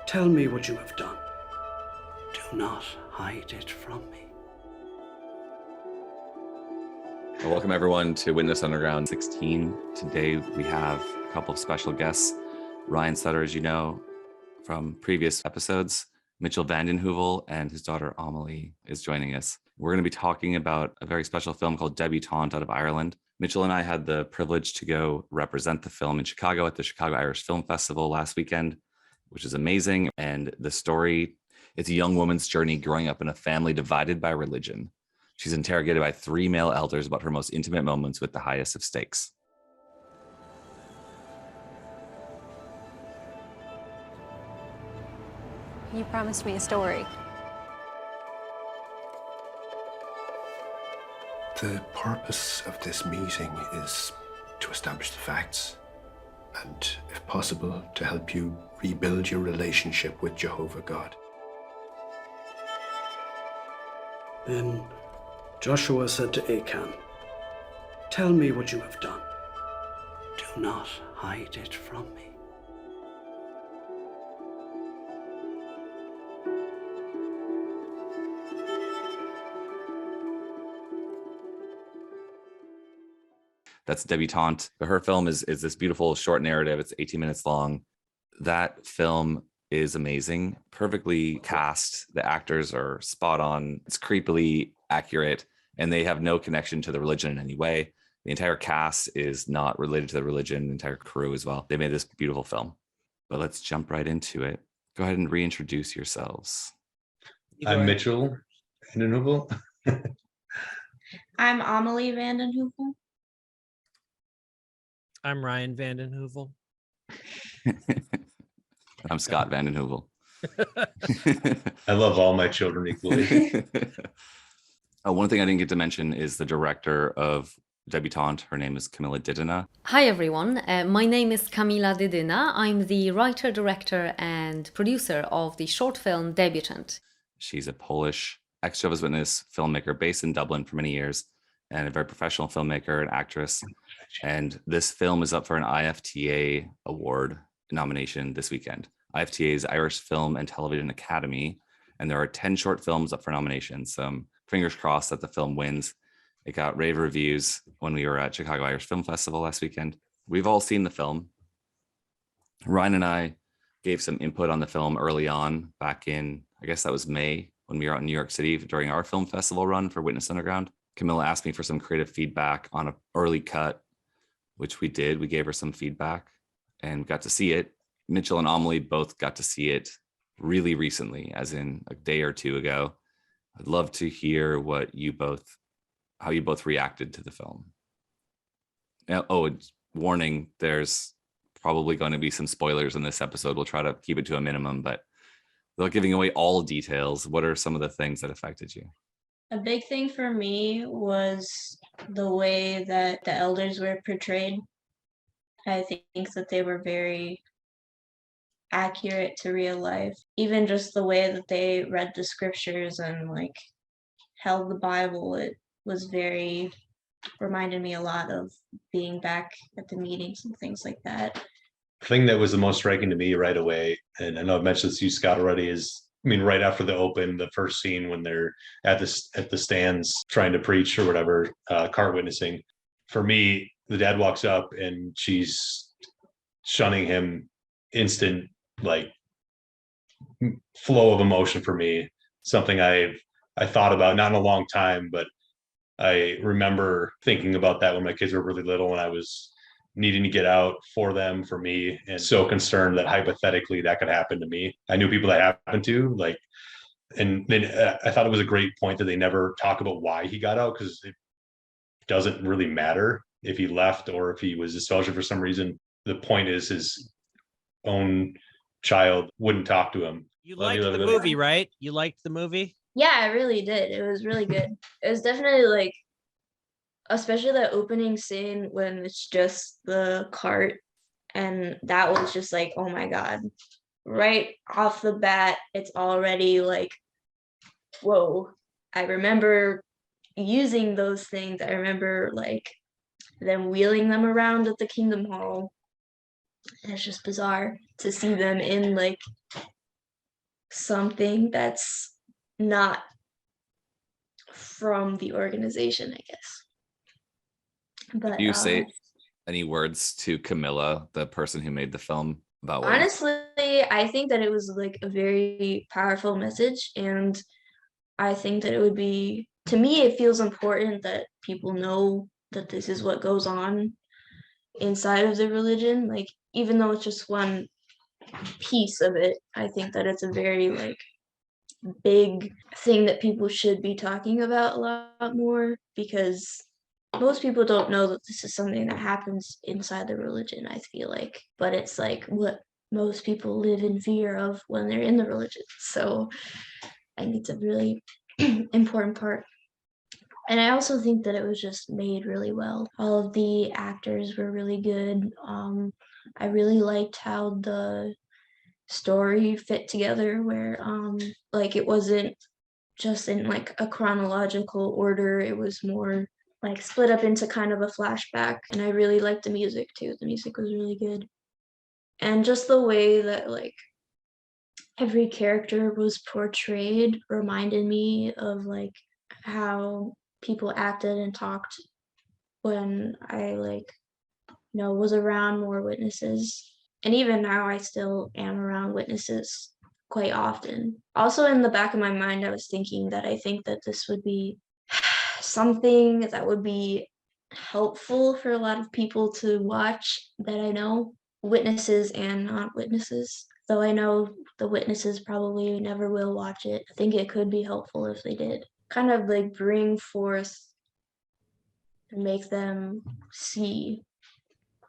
Tell me what you have done. Do not hide it from me. Welcome everyone to Witness Underground 16. Today we have a couple of special guests. Ryan Sutter, as you know from previous episodes, Mitchell Vanden Heuvel and his daughter Amelie is joining us. We're going to be talking about a very special film called Debutante out of Ireland. Mitchell and I had the privilege to go represent the film in Chicago at the Chicago Irish Film Festival last weekend, which is amazing. And the story, it's a young woman's journey growing up in a family divided by religion. She's interrogated by 3 male elders about her most intimate moments with the highest of stakes. You promised me a story. The purpose of this meeting is to establish the facts and, if possible, to help you rebuild your relationship with Jehovah God. Then Joshua said to Achan, "Tell me what you have done. Do not hide it from me." That's Debutante. Her film is this beautiful short narrative. It's 18 minutes long. That film is amazing, perfectly cast. The actors are spot on. It's creepily accurate, and they have no connection to the religion in any way. The entire cast is not related to the religion, the entire crew as well. They made this beautiful film. But let's jump right into it. Go ahead and reintroduce yourselves. I'm Mitchell Vanden Heuvel. I'm Amelie Vanden Heuvel. I'm Ryan Vanden Heuvel. I'm Scott Vanden Heuvel. I love all my children equally. One thing I didn't get to mention is the director of Debutante. Her name is Kamila Dydyna. Hi everyone, my name is Kamila Dydyna. I'm the writer, director and producer of the short film Debutante. She's a Polish ex-Jehovah's Witness filmmaker based in Dublin for many years and a very professional filmmaker and actress. And this film is up for an IFTA award nomination this weekend. IFTA is Irish Film and Television Academy, and there are 10 short films up for nominations. So fingers crossed that the film wins. It got rave reviews when we were at Chicago Irish Film Festival last weekend. We've all seen the film. Ryan and I gave some input on the film early on back in, I guess that was May, when we were out in New York City during our film festival run for Witness Underground. Kamila asked me for some creative feedback on an early cut, which we did. We gave her some feedback and got to see it. Mitchell and Amelie both got to see it really recently, as in a day or two ago. I'd love to hear how you both reacted to the film. Oh, warning, there's probably going to be some spoilers in this episode. We'll try to keep it to a minimum, but without giving away all details, what are some of the things that affected you? A big thing for me was the way that the elders were portrayed. I think that they were very accurate to real life. Even just the way that they read the scriptures and like held the Bible, it was reminded me a lot of being back at the meetings and things like that. The thing that was the most striking to me right away, and I know I've mentioned this to you, Scott, already, is right after the open, the first scene when they're at the stands trying to preach or whatever, cart witnessing. For me, the dad walks up and she's shunning him. Instant, like, flow of emotion for me. Something I thought about not in a long time, but I remember thinking about that when my kids were really little and I was needing to get out for them, for me, and so concerned that hypothetically that could happen to me. I knew people that happened to, like, and then I thought it was a great point that they never talk about why he got out, because it doesn't really matter if he left or if he was disfellowshipped for some reason. The point is his own child wouldn't talk to him. You liked the movie, right? You liked the movie? Yeah, I really did. It was really good. It was definitely like, especially that opening scene when it's just the cart, and that was just like, oh my God. Right off the bat, it's already like, whoa. I remember using those things. I remember like them wheeling them around at the Kingdom Hall. And it's just bizarre to see them in like something that's not from the organization, I guess. But Do you say any words to Kamila, the person who made the film, about what honestly, I think that it was like a very powerful message, and I think that it would be, to me, it feels important that people know that this is what goes on inside of the religion. Like, even though it's just one piece of it, I think that it's a very like big thing that people should be talking about a lot more, because most people don't know that this is something that happens inside the religion, I feel like. But it's like what most people live in fear of when they're in the religion. So I think it's a really important part. And I also think that it was just made really well. All of the actors were really good. I really liked how the story fit together, where like it wasn't just in like a chronological order. It was more like split up into kind of a flashback. And I really liked the music too. The music was really good. And just the way that like every character was portrayed reminded me of like how people acted and talked when I like, you know, was around more witnesses. And even now I still am around witnesses quite often. Also in the back of my mind, I was thinking that I think that this would be something that would be helpful for a lot of people to watch that I know, witnesses and not witnesses. Though I know the witnesses probably never will watch it. I think it could be helpful if they did. Kind of like bring forth and make them see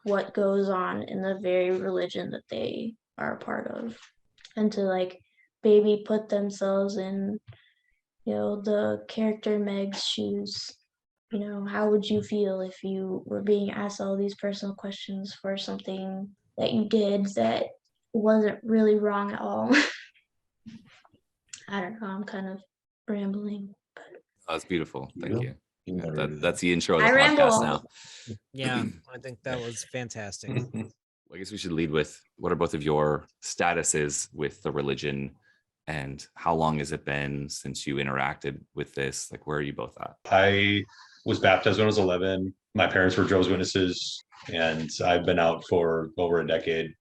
what goes on in the very religion that they are a part of, and to like maybe put themselves in, you know, the character Meg's shoes. You know, how would you feel if you were being asked all these personal questions for something that you did that wasn't really wrong at all? I don't know, I'm kind of rambling. Oh, that's beautiful. Thank you. You never do that. That's the intro of the I ramble podcast all now. Yeah, I think that was fantastic. I guess we should lead with, what are both of your statuses with the religion, and how long has it been since you interacted with this? Like, where are you both at? I was baptized when I was 11. My parents were Jehovah's Witnesses, and I've been out for over a decade.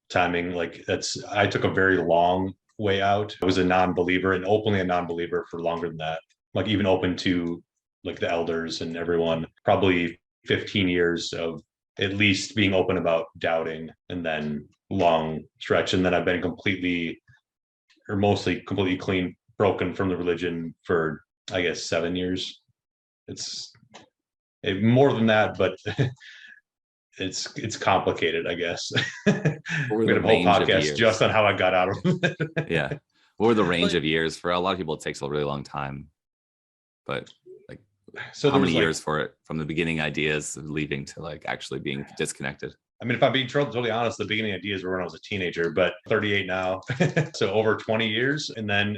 Timing, like I took a very long way out. I was a non-believer, and openly a non-believer for longer than that. Like even open to like the elders and everyone, probably 15 years of at least being open about doubting, and then long stretch. And then I've been completely, or mostly completely clean, broken from the religion for, I guess, 7 years. It's more than that, but it's complicated, I guess. We had a whole podcast just on how I got out of it. Yeah. What were the range of years? For a lot of people, it takes a really long time. But like, so how many years for it, from the beginning ideas of leaving to like actually being disconnected? I mean, if I'm being totally honest, the beginning ideas were when I was a teenager, but 38 now. So over 20 years. And then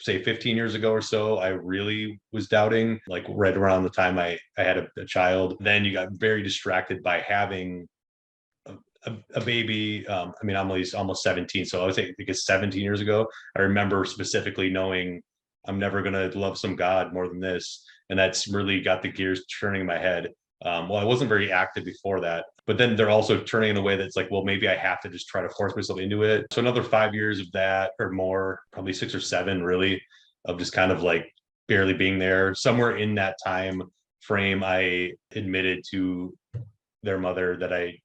say 15 years ago or so, I really was doubting, like right around the time I had a child. Then you got very distracted by having a baby. I mean, I'm almost 17. So I would say, because 17 years ago, I remember specifically knowing I'm never going to love some God more than this. And that's really got the gears turning in my head. Well, I wasn't very active before that, but then they're also turning in a way that's like, well, maybe I have to just try to force myself into it. So another 5 years of that, or more, probably 6 or 7 really, of just kind of like barely being there. Somewhere in that time frame, I admitted to their mother that I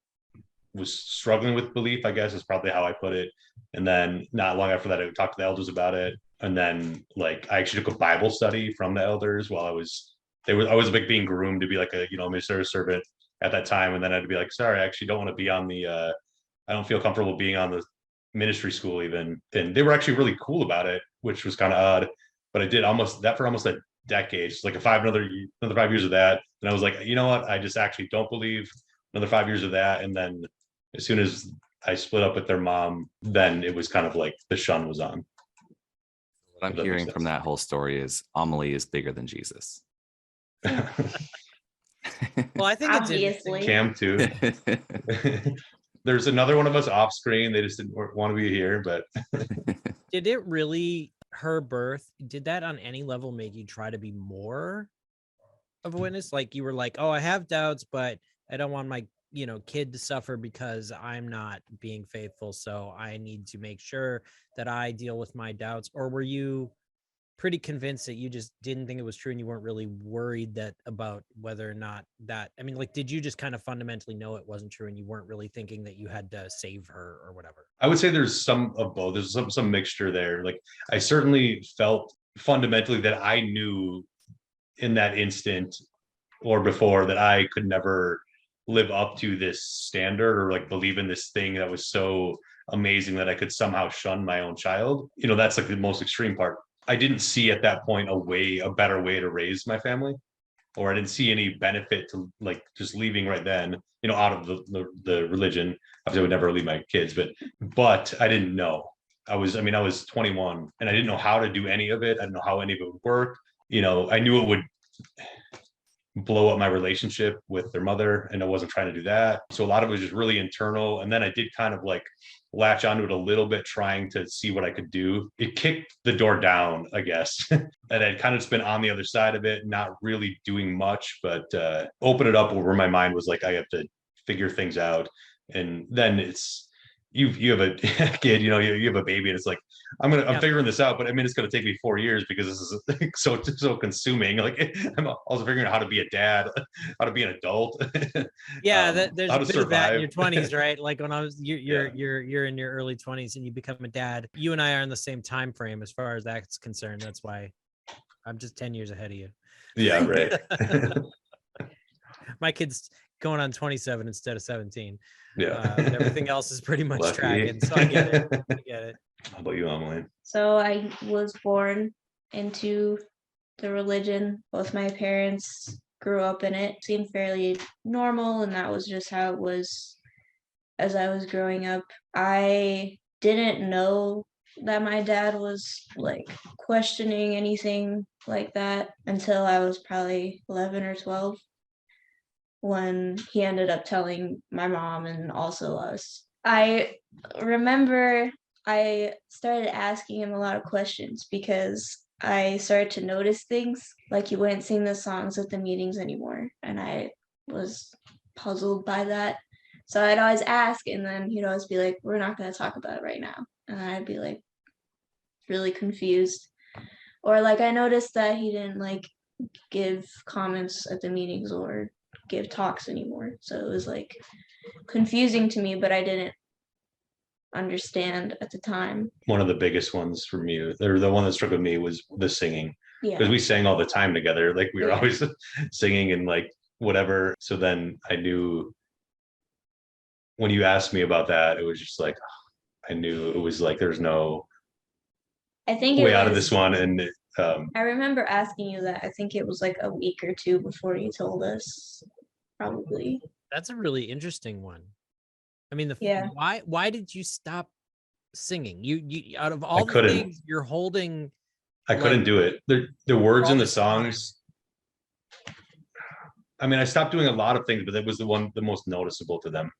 was struggling with belief, I guess is probably how I put it. And then not long after that, I talked to the elders about it. And then like I actually took a Bible study from the elders while I was like being groomed to be like a, ministerial servant at that time. And then I'd be like, sorry, I actually don't want to be on the, I don't feel comfortable being on the ministry school even. And they were actually really cool about it, which was kind of odd. But I did almost a decade, just like another 5 years of that. And I was like, you know what? I just actually don't believe. Another 5 years of that. And then as soon as I split up with their mom, then it was kind of like the shun was on. What I'm hearing from that whole story is Amelie is bigger than Jesus. Well, I think Obviously. it's Cam too. There's another one of us off screen. They just didn't want to be here, but Did it really, her birth, did that on any level make you try to be more of a witness? Like you were like, oh, I have doubts, but I don't want my, kid to suffer because I'm not being faithful. So I need to make sure that I deal with my doubts. Or were you pretty convinced that you just didn't think it was true and you weren't really worried that about whether or not that, I mean, like, did you just kind of fundamentally know it wasn't true and you weren't really thinking that you had to save her or whatever? I would say there's some of both. There's some mixture there. Like I certainly felt fundamentally that I knew in that instant or before that I could never live up to this standard or like believe in this thing that was so amazing that I could somehow shun my own child. That's like the most extreme part. I didn't see at that point a better way to raise my family, or I didn't see any benefit to like just leaving right then, out of the religion. Obviously, I would never leave my kids, but I didn't know. I was 21 and I didn't know how to do any of it. I didn't know how any of it would work. I knew it would blow up my relationship with their mother, and I wasn't trying to do that. So a lot of it was just really internal. And then I did kind of like latch onto it a little bit, trying to see what I could do. It kicked the door down, I guess. And I'd kind of just been on the other side of it, not really doing much, but open it up where my mind was like, I have to figure things out. And then it's, you have a kid, you have a baby, and it's like, I'm figuring this out, but it's going to take me 4 years because this is so consuming. Like I'm also figuring out how to be a dad, how to be an adult. Yeah, there's how a to bit of that in your survive. 20s, right? Like when I was, you're in your early 20s and you become a dad. You and I are in the same time frame as far as that's concerned. That's why I'm just 10 years ahead of you. Yeah, right. My kid's going on 27 instead of 17. Yeah. Everything else is pretty much Lucky. tracking, so I get it. How about you, Emily? So I was born into the religion. Both my parents grew up in it. Seemed fairly normal, and that was just how it was as I was growing up. I didn't know that my dad was like questioning anything like that until I was probably 11 or 12, when he ended up telling my mom and also us. I remember I started asking him a lot of questions because I started to notice things, like he wouldn't sing the songs at the meetings anymore, and I was puzzled by that. So I'd always ask, and then he'd always be like, we're not going to talk about it right now. And I'd be like really confused. Or like I noticed that he didn't like give comments at the meetings or give talks anymore. So it was like confusing to me, but I didn't understand at the time. One of the biggest ones for me, or the one that struck with me, was the singing. Yeah. Because we sang all the time together. Like we were always singing and like whatever. So then I knew when you asked me about that, it was just like, I knew it was like, there's no I think way out of this one. And I remember asking you that. I think it was like a week or two before you told us, probably. That's a really interesting one. I mean, why did you stop singing? You out of all the things you're holding, I couldn't do it. The words in the songs. I stopped doing a lot of things, but that was the most noticeable to them.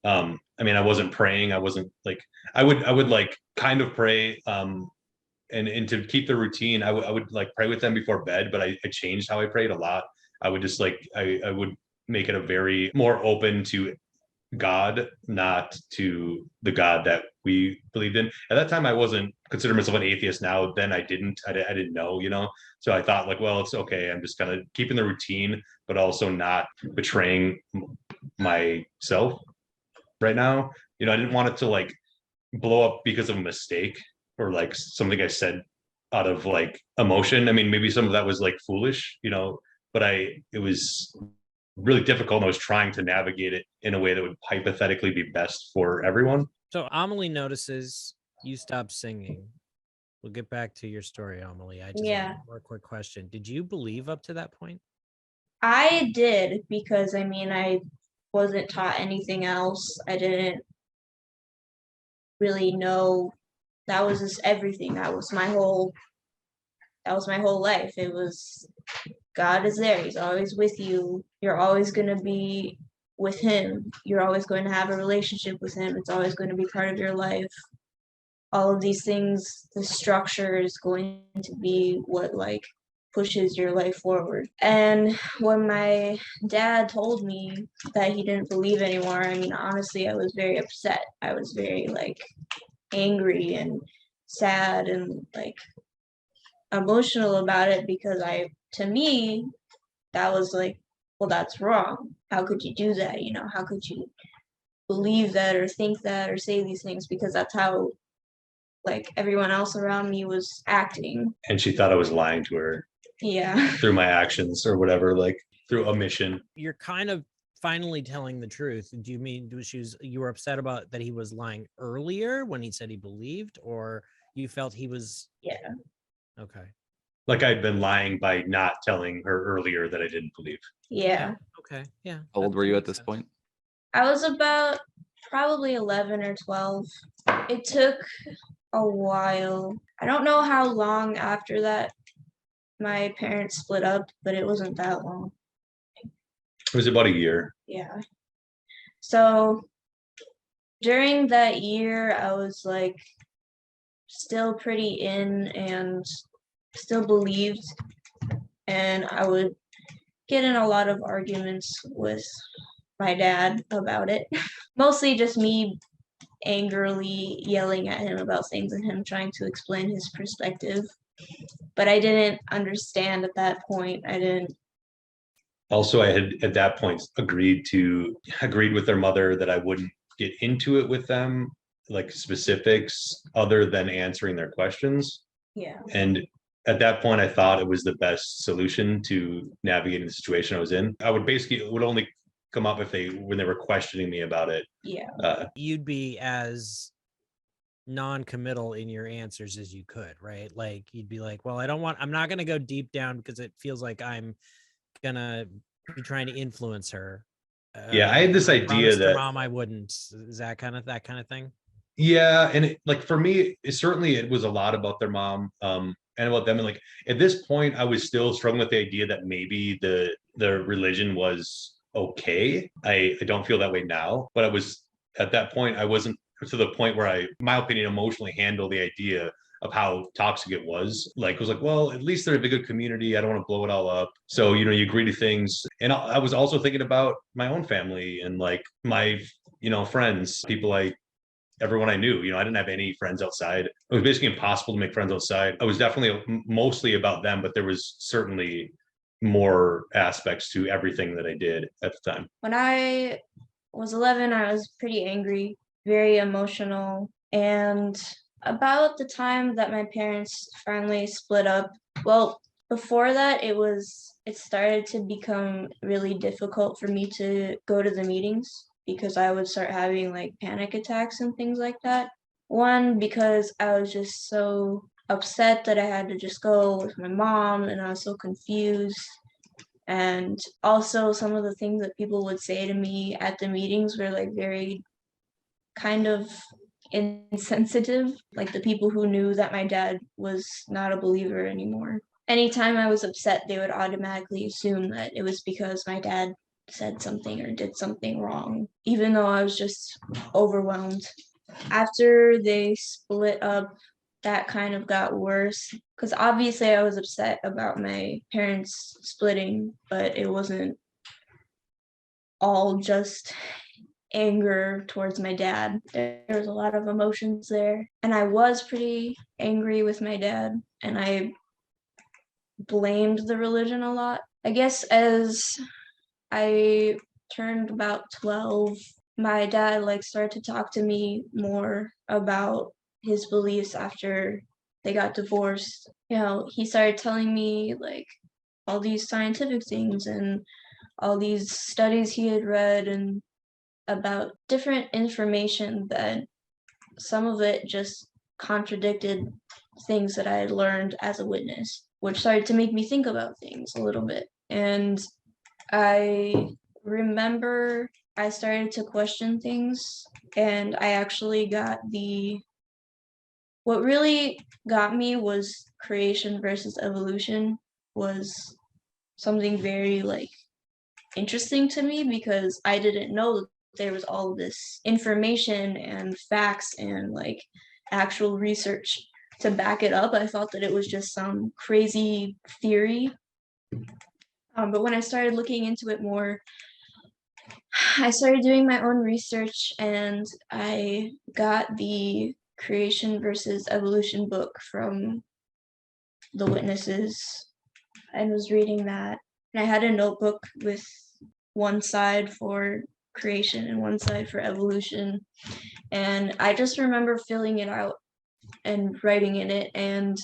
I wasn't praying. I wasn't like, I would like kind of pray, and to keep the routine, I would like pray with them before bed, but I changed how I prayed a lot. I would just like, I would make it a very more open to God, not to the God that we believed in. At that time, I wasn't consider myself an atheist. Now, then I didn't know, so I thought like, well, it's okay. I'm just kind of keeping the routine, but also not betraying myself right now. I didn't want it to like blow up because of a mistake or like something I said out of like emotion. Maybe some of that was like foolish, but it was really difficult, and I was trying to navigate it in a way that would hypothetically be best for everyone. So Amelie notices you stop singing. We'll get back to your story, Amelie. I just have one more quick question. Did you believe up to that point? I did, because I wasn't taught anything else. I didn't really know. That was just everything. That was my whole life. It was, God is there. He's always with you. You're always going to be with him. You're always going to have a relationship with him. It's always going to be part of your life. all of these things, the structure is going to be what like pushes your life forward. And when my dad told me that he didn't believe anymore, I mean, honestly, I was very upset. I was very like angry and sad and like emotional about it, because to me, that was like, well, that's wrong. How could you do that? You know, how could you believe that or think that or say these things? Because that's how like everyone else around me was acting. And she thought I was lying to her Yeah. through my actions or whatever, like through omission. You're kind of finally telling the truth. Do you mean you were upset about that he was lying earlier when he said he believed, or you felt he was? Yeah. Okay. Like I'd been lying by not telling her earlier that I didn't believe. Yeah. Okay. Yeah. How old that were you at makes this sense. point? I was about probably 11 or 12. It took a while. I don't know how long after that my parents split up, but it wasn't that long. It was about a year. Yeah. So during that year, I was like still pretty in and still believed, and I would get in a lot of arguments with my dad about it. Mostly just me angrily yelling at him about things and him trying to explain his perspective. But I didn't understand at that point. I didn't. Also, I had at that point agreed with their mother that I wouldn't get into it with them, like specifics, other than answering their questions. Yeah. And at that point, I thought it was the best solution to navigating the situation I was in. It would only come up when they were questioning me about it. Yeah. You'd be as non-committal in your answers as you could, right? Like you'd be like, well, I'm not going to go deep down because it feels like I'm gonna be trying to influence her. Yeah, I had this idea that mom I wouldn't. Is that kind of thing? Yeah, and like for me, it was a lot about their mom, and about them. And like at this point, I was still struggling with the idea that maybe the religion was okay. I don't feel that way now, but I was at that point. I wasn't to the point where my opinion, emotionally handle the idea of how toxic it was. Like, it was like, well, at least they're a good community. I don't want to blow it all up. So, you know, you agree to things. And I was also thinking about my own family and like my, friends, everyone I knew. I didn't have any friends outside. It was basically impossible to make friends outside. I was definitely mostly about them, but there was certainly more aspects to everything that I did at the time. When I was 11, I was pretty angry, very emotional. And about the time that my parents finally split up, well, before that, it started to become really difficult for me to go to the meetings, because I would start having like panic attacks and things like that. One, because I was just so upset that I had to just go with my mom, and I was so confused. And also some of the things that people would say to me at the meetings were like very kind of insensitive. Like the people who knew that my dad was not a believer anymore. Anytime I was upset, they would automatically assume that it was because my dad said something or did something wrong, even though I was just overwhelmed. After they split up, that kind of got worse, because obviously I was upset about my parents splitting, but it wasn't all just anger towards my dad. There was a lot of emotions there, and I was pretty angry with my dad, and I blamed the religion a lot. I guess as I turned about 12, my dad started to talk to me more about his beliefs after they got divorced. He started telling me all these scientific things and all these studies he had read and about different information that some of it just contradicted things that I had learned as a witness, which started to make me think about things a little bit. And I remember I started to question things, and I actually what really got me was creation versus evolution was something very interesting to me, because I didn't know that there was all this information and facts and actual research to back it up. I thought that it was just some crazy theory. But when I started looking into it more, I started doing my own research, and I got the Creation versus Evolution book from the witnesses and was reading that. And I had a notebook with one side for creation and one side for evolution. And I just remember filling it out and writing in it. And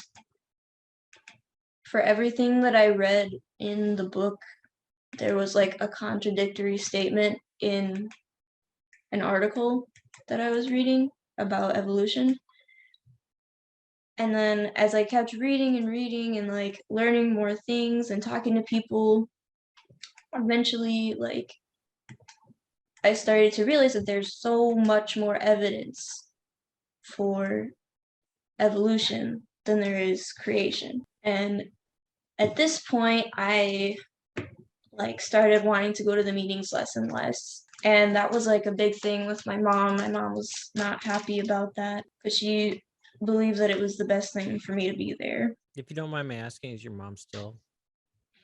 for everything that I read in the book, there was like a contradictory statement in an article that I was reading about evolution. And then as I kept reading and like learning more things and talking to people, eventually like I started to realize that there's so much more evidence for evolution than there is creation. And at this point, I like started wanting to go to the meetings less and less. And that was like a big thing with my mom. My mom was not happy about that, but she believed that it was the best thing for me to be there. If you don't mind me asking, is your mom still?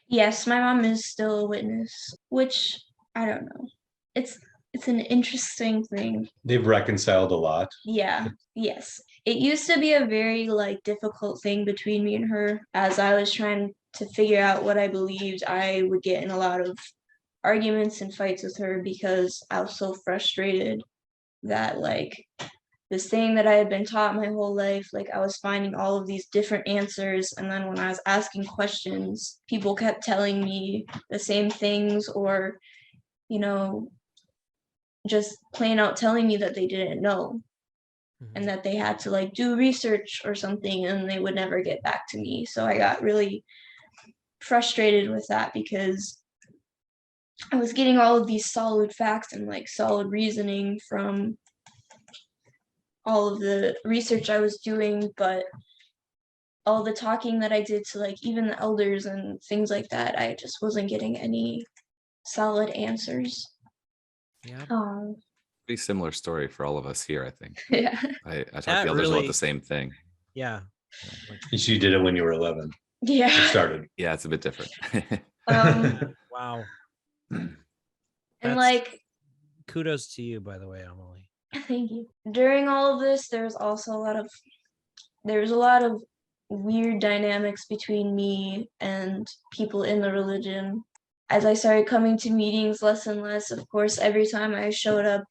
Yes, my mom is still a witness, which I don't know. It's an interesting thing. They've reconciled a lot. Yeah, yes. It used to be a very like difficult thing between me and her. As I was trying to figure out what I believed, I would get in a lot of arguments and fights with her because I was so frustrated that like this thing that I had been taught my whole life, like I was finding all of these different answers. And then when I was asking questions, people kept telling me the same things, or, you know, just plain out telling me that they didn't know and that they had to like do research or something, and they would never get back to me. So I got really frustrated with that because I was getting all of these solid facts and like solid reasoning from all of the research I was doing, but all the talking that I did to like even the elders and things like that, I just wasn't getting any solid answers. Yeah. Pretty similar story for all of us here, I think. Yeah. I talked to That the elders really- about the same thing. Yeah. You did it when you were 11. Yeah. It started. Yeah, it's a bit different. Wow. And That's- like, Kudos to you, by the way, Emily. thank you. During all of this, there was also there was a lot of weird dynamics between me and people in the religion. As I started coming to meetings less and less, of course, every time I showed up,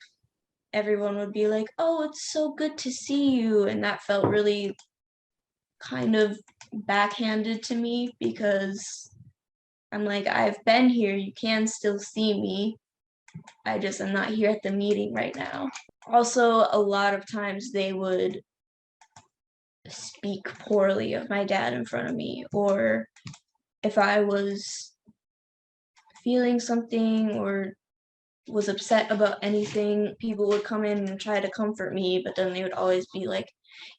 everyone would be like, "Oh, it's so good to see you." And that felt really kind of backhanded to me because I'm like, I've been here, you can still see me. I just am not here at the meeting right now. Also, a lot of times they would speak poorly of my dad in front of me, or if I was feeling something or was upset about anything, people would come in and try to comfort me, but then they would always be like,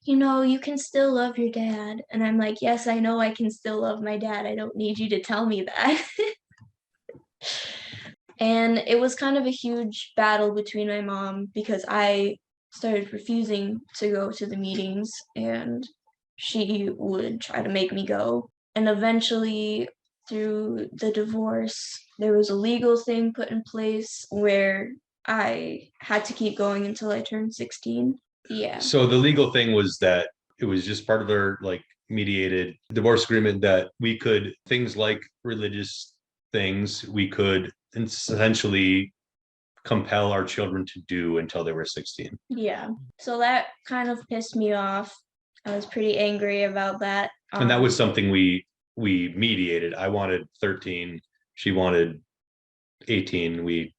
you know, you can still love your dad. And I'm like, yes, I know I can still love my dad. I don't need you to tell me that. And it was kind of a huge battle between my mom because I started refusing to go to the meetings and she would try to make me go. And eventually, through the divorce, there was a legal thing put in place where I had to keep going until I turned 16. Yeah. So the legal thing was that it was just part of their like mediated divorce agreement that we could, things like religious things, we could essentially compel our children to do until they were 16. Yeah. So that kind of pissed me off. I was pretty angry about that. And that was something we mediated. I wanted 13, she wanted 18. We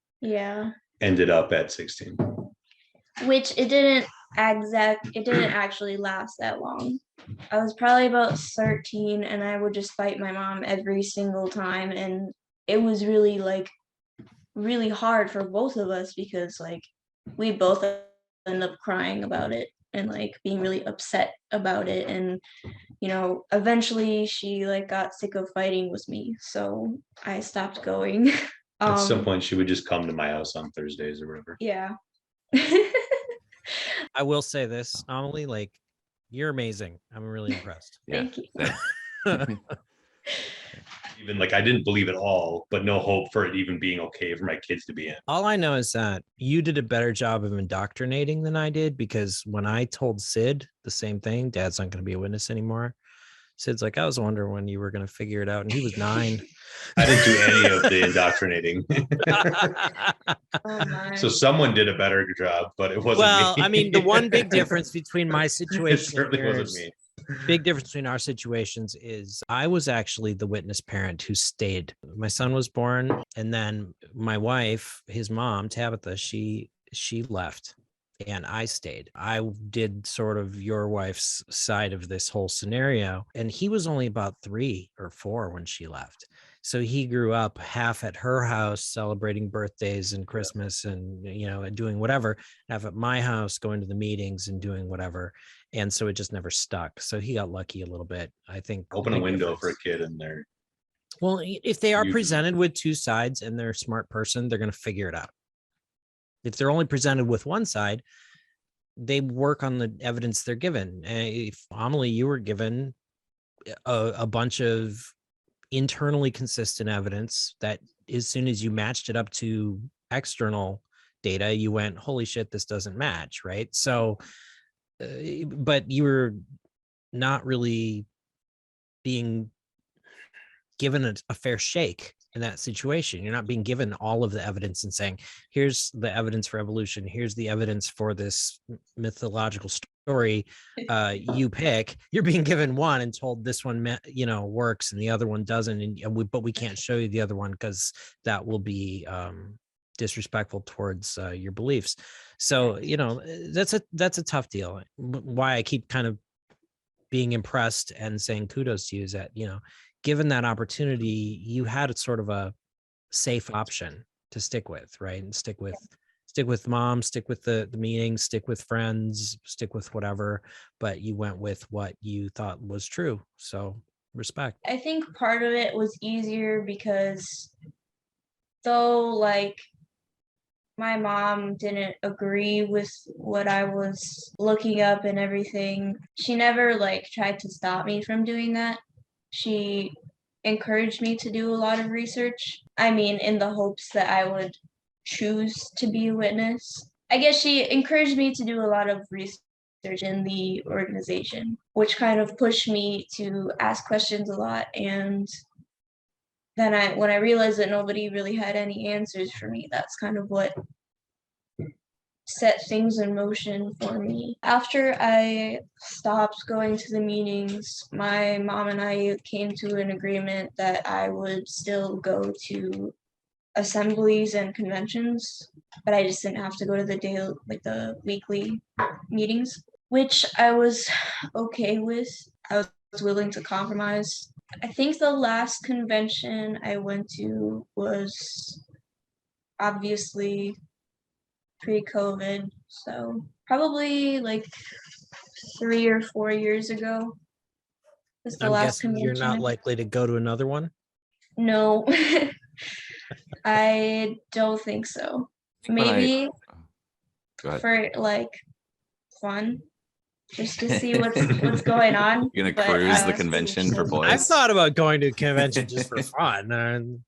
ended up at 16. Which it didn't actually last that long. I was probably about 13 and I would just fight my mom every single time, and it was really really hard for both of us because like we both end up crying about it and like being really upset about it. And you know, eventually she like got sick of fighting with me, so I stopped going. At some point she would just come to my house on Thursdays or whatever. Yeah. I will say this, Emily, like You're amazing. I'm really impressed. Yeah. Thank you. Same. Even like I didn't believe it all, but no hope for it even being okay for my kids to be in. All I know is that you did a better job of indoctrinating than I did, because when I told Sid the same thing, Dad's not going to be a witness anymore. Sid's like, I was wondering when you were going to figure it out. And he was 9. I didn't do any of the indoctrinating. Oh my. So someone did a better job, but it wasn't Well, me. I mean, the one big difference between my It situation and certainly wasn't yours, me. big difference between our situations is I was actually the witness parent who stayed. My son was born, and then my wife, his mom, Tabitha, she left and I stayed. I did sort of your wife's side of this whole scenario, and he was only about 3 or 4 when she left. So he grew up half at her house celebrating birthdays and Christmas and, you know, doing whatever, half at my house going to the meetings and doing whatever. And so it just never stuck. So he got lucky a little bit, I think. Open a big window for a difference. kid in there. Well, if they are Usually. presented with 2 sides and they're a smart person, they're going to figure it out. If they're only presented with one side, they work on the evidence they're given. If Amelie, you were given a bunch of internally consistent evidence that as soon as you matched it up to external data, you went, holy shit, this doesn't match, right? So, but you were not really being given a fair shake in that situation. You're not being given all of the evidence and saying, here's the evidence for evolution, here's the evidence for this mythological story, you pick. You're being given one and told this one, you know, works and the other one doesn't, and but we can't show you the other one because that will be disrespectful towards your beliefs. So, you know, that's a tough deal. Why I keep kind of being impressed and saying kudos to you is that, you know, given that opportunity, you had a sort of a safe option to stick with, right? And stick with mom, stick with the meetings, stick with friends, stick with whatever, but you went with what you thought was true. So respect. I think part of it was easier because though like my mom didn't agree with what I was looking up and everything, she never like tried to stop me from doing that. She encouraged me to do a lot of research. I mean, in the hopes that I would choose to be a witness. I guess she encouraged me to do a lot of research in the organization, which kind of pushed me to ask questions a lot. And then when I realized that nobody really had any answers for me, that's kind of what set things in motion for me. After I stopped going to the meetings, my mom and I came to an agreement that I would still go to assemblies and conventions, but I just didn't have to go to the weekly meetings, which I was okay with. I was willing to compromise. I think the last convention I went to was obviously pre-COVID, so probably like 3 or 4 years ago was the I'm last guessing you're not convention. likely to go to another one. No, I don't think so. Maybe Go ahead. for like fun, just to see what's going on. You're gonna but cruise the honestly, convention it's for just- boys. I've thought about going to a convention just for fun.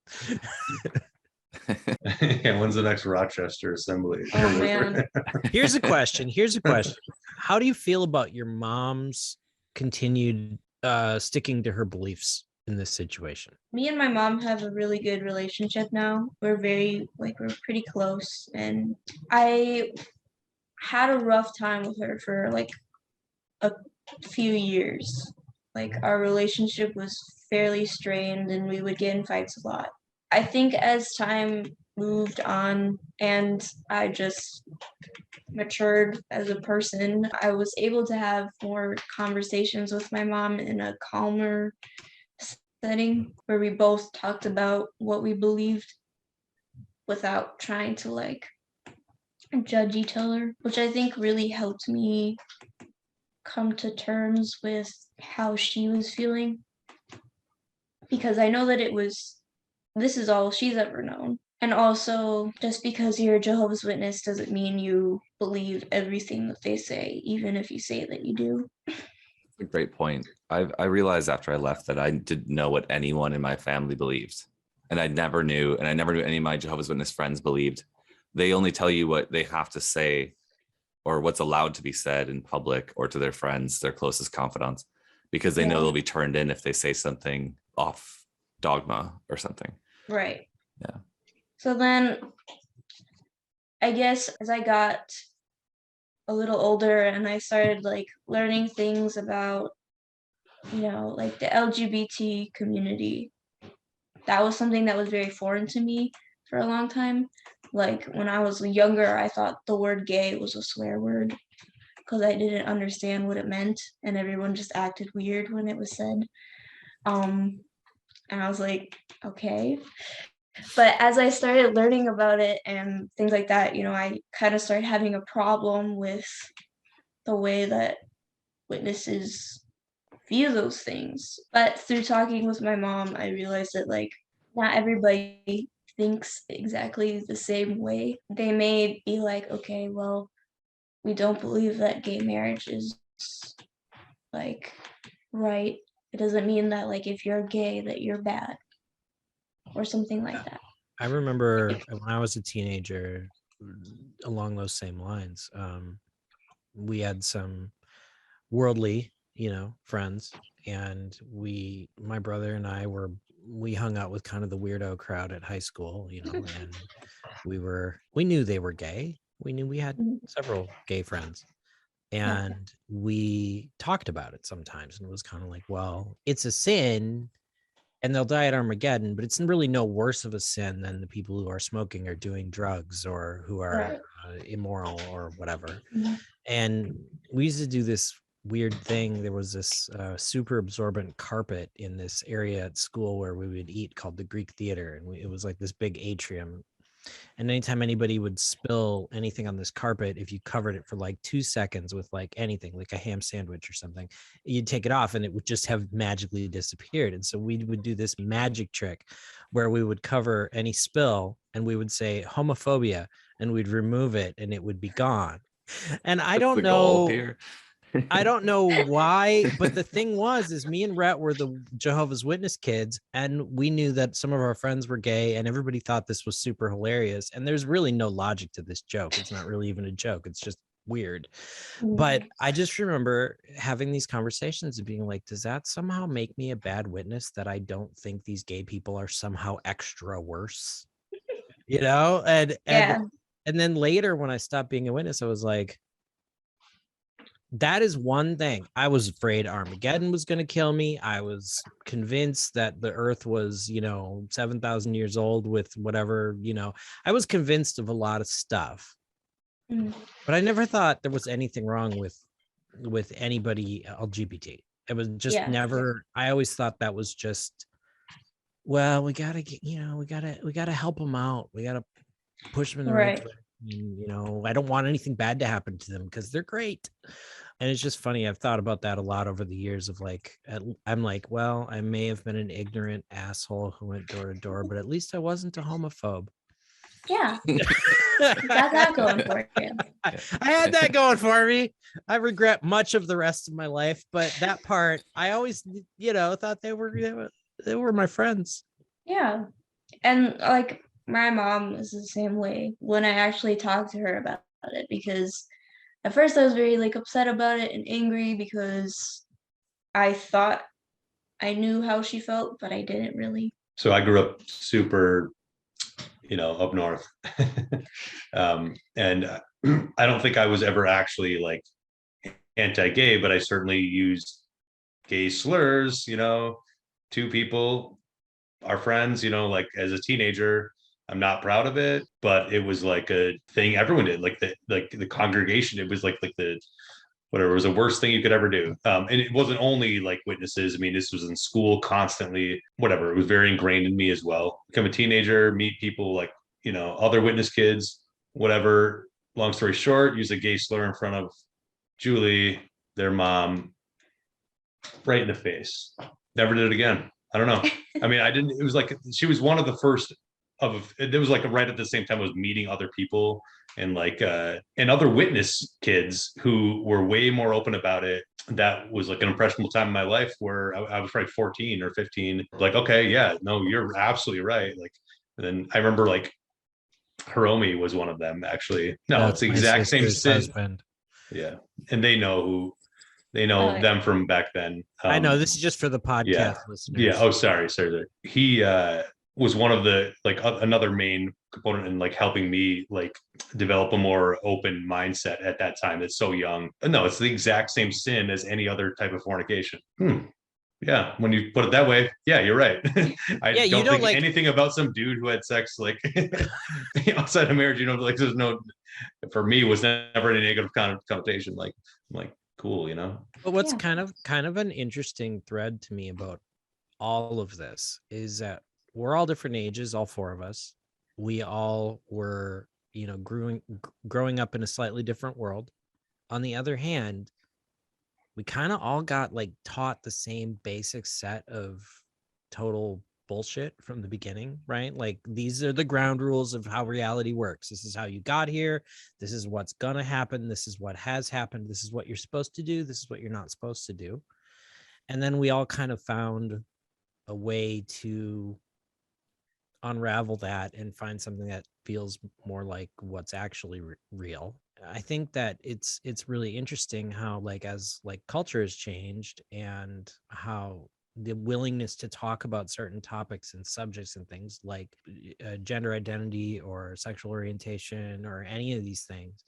Yeah, when's the next Rochester assembly? Oh man. Here's a question. How do you feel about your mom's continued sticking to her beliefs in this situation? Me and my mom have a really good relationship now. We're pretty close, and I had a rough time with her for like a few years. Like our relationship was fairly strained and we would get in fights a lot. I think as time moved on and I just matured as a person, I was able to have more conversations with my mom in a calmer setting where we both talked about what we believed without trying to like judge each other, which I think really helped me come to terms with how she was feeling, because I know that this is all she's ever known. And also, just because you're a Jehovah's Witness doesn't mean you believe everything that they say, even if you say that you do. A great point. I realized after I left that I didn't know what anyone in my family believed. And I never knew any of my Jehovah's Witness friends believed. They only tell you what they have to say or what's allowed to be said in public or to their friends, their closest confidants, because they know they'll be turned in if they say something off dogma or something. Right. Yeah. So then I guess as I got a little older and I started like learning things about, like the LGBT community, that was something that was very foreign to me for a long time. Like when I was younger, I thought the word gay was a swear word because I didn't understand what it meant, and everyone just acted weird when it was said. And I was like, okay. But as I started learning about it and things like that, I kind of started having a problem with the way that witnesses view those things. But through talking with my mom, I realized that like not everybody thinks exactly the same way. They may be like, okay, well, we don't believe that gay marriage is like right. It doesn't mean that like if you're gay that you're bad or something like that. I remember when I was a teenager, along those same lines, we had some worldly, friends, and my brother and I we hung out with kind of the weirdo crowd at high school, and we knew they were gay. We knew we had several gay friends, and we talked about it sometimes, and it was kind of like, well, it's a sin and they'll die at Armageddon, but it's really no worse of a sin than the people who are smoking or doing drugs or who are immoral or whatever. And we used to do this weird thing. There was this super absorbent carpet in this area at school where we would eat called the Greek Theater. And it was like this big atrium. And anytime anybody would spill anything on this carpet, if you covered it for like 2 seconds with like anything, like a ham sandwich or something, you'd take it off and it would just have magically disappeared. And so we would do this magic trick where we would cover any spill and we would say homophobia and we'd remove it and it would be gone. And I don't know. I don't know why, but the thing is me and Rhett were the Jehovah's Witness kids, and we knew that some of our friends were gay, and everybody thought this was super hilarious. And there's really no logic to this joke. It's not really even a joke. It's just weird. But I just remember having these conversations and being like, does that somehow make me a bad witness that I don't think these gay people are somehow extra worse? And then later when I stopped being a witness, I was like, that is one thing. I was afraid Armageddon was going to kill me. I was convinced that the earth was, 7,000 years old with whatever, I was convinced of a lot of stuff. But I never thought there was anything wrong with anybody LGBT. It was just never, I always thought that was just, well, we got to get, we got to help them out. We got to push them in the right direction. I don't want anything bad to happen to them because they're great. And it's just funny. I've thought about that a lot over the years of like, I'm like, well, I may have been an ignorant asshole who went door to door, but at least I wasn't a homophobe. Yeah. Got that going for you. I had that going for me. I regret much of the rest of my life, but that part, I always, thought they were my friends. Yeah. And like my mom is the same way when I actually talked to her about it, because at first I was very like upset about it and angry because I thought I knew how she felt, but I didn't really. So I grew up super, up north. And I don't think I was ever actually like anti-gay, but I certainly used gay slurs, to people, our friends, like as a teenager. I'm not proud of it, but it was like a thing everyone did, like the congregation. It was like the whatever, it was the worst thing you could ever do. And it wasn't only like witnesses. I mean, this was in school constantly, whatever. It was very ingrained in me as well. Become a teenager, meet people like, other witness kids, whatever. Long story short, use a gay slur in front of Julie, their mom, right in the face. Never did it again. I don't know. I mean, I didn't, it was like, she was one of the first it was like right at the same time I was meeting other people and like and other witness kids who were way more open about it. That was like an impressionable time in my life where I was probably 14 or 15. Like, okay, yeah, no, you're absolutely right. Like, and then I remember like Hiromi was one of them actually. No, it's That's the my exact same sister's sin. husband. Yeah, and they know Oh, yeah. them from back then. I know this is just for the podcast yeah. listeners. Yeah. Oh, sorry. He was one of the like another main component in like helping me like develop a more open mindset at that time. It's so young. No, it's the exact same sin as any other type of fornication. Yeah, when you put it that way, yeah, you're right. I Yeah, you don't don't think like- anything about some dude who had sex like outside of marriage. You know, like there's no, for me, was never any negative connotation. Like, I'm like, cool, you know. But what's Yeah. kind of an interesting thread to me about all of this is that we're all different ages, all four of us. We all were, you know, growing up in a slightly different world. On the other hand, we kind of all got like taught the same basic set of total bullshit from the beginning, right? Like these are the ground rules of how reality works. This is how you got here. This is what's gonna happen. This is what has happened. This is what you're supposed to do. This is what you're not supposed to do. And then we all kind of found a way to unravel that and find something that feels more like what's actually real. I think that it's really interesting how like as like culture has changed and how the willingness to talk about certain topics and subjects and things like gender identity or sexual orientation or any of these things,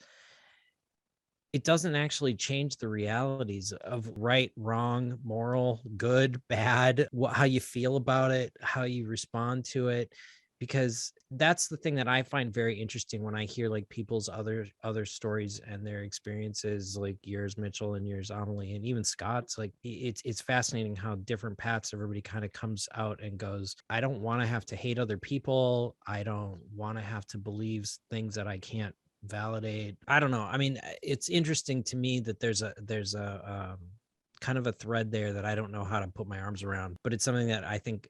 it doesn't actually change the realities of right, wrong, moral, good, bad, how you feel about it, how you respond to it, because that's the thing that I find very interesting when I hear like people's other stories and their experiences, like yours, Mitchell, and yours, Amelie, and even Scott's. Like it's fascinating how different paths everybody kind of comes out and goes, I don't want to have to hate other people. I don't want to have to believe things that I can't validate. I don't know. I mean, it's interesting to me that there's a kind of a thread there that I don't know how to put my arms around, but it's something that I think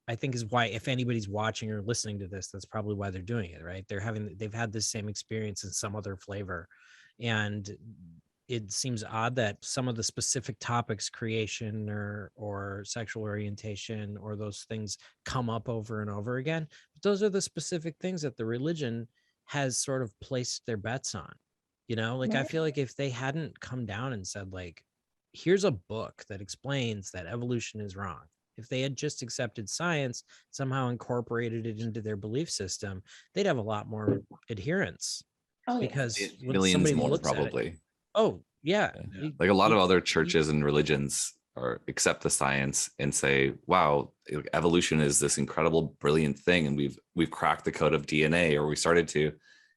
I think is why, if anybody's watching or listening to this, that's probably why they're doing it, right? They've had this same experience in some other flavor. And it seems odd that some of the specific topics, creation or sexual orientation or those things, come up over and over again. But those are the specific things that the religion has sort of placed their bets on. You know, like I feel like if they hadn't come down and said like, here's a book that explains that evolution is wrong. If they had just accepted science, somehow incorporated it into their belief system, they'd have a lot more adherence. Oh, yeah. Because when Millions somebody more, looks at it- probably. oh yeah, Like a lot of other churches and religions accept the science and say, wow, evolution is this incredible, brilliant thing. And we've cracked the code of DNA, or we started to,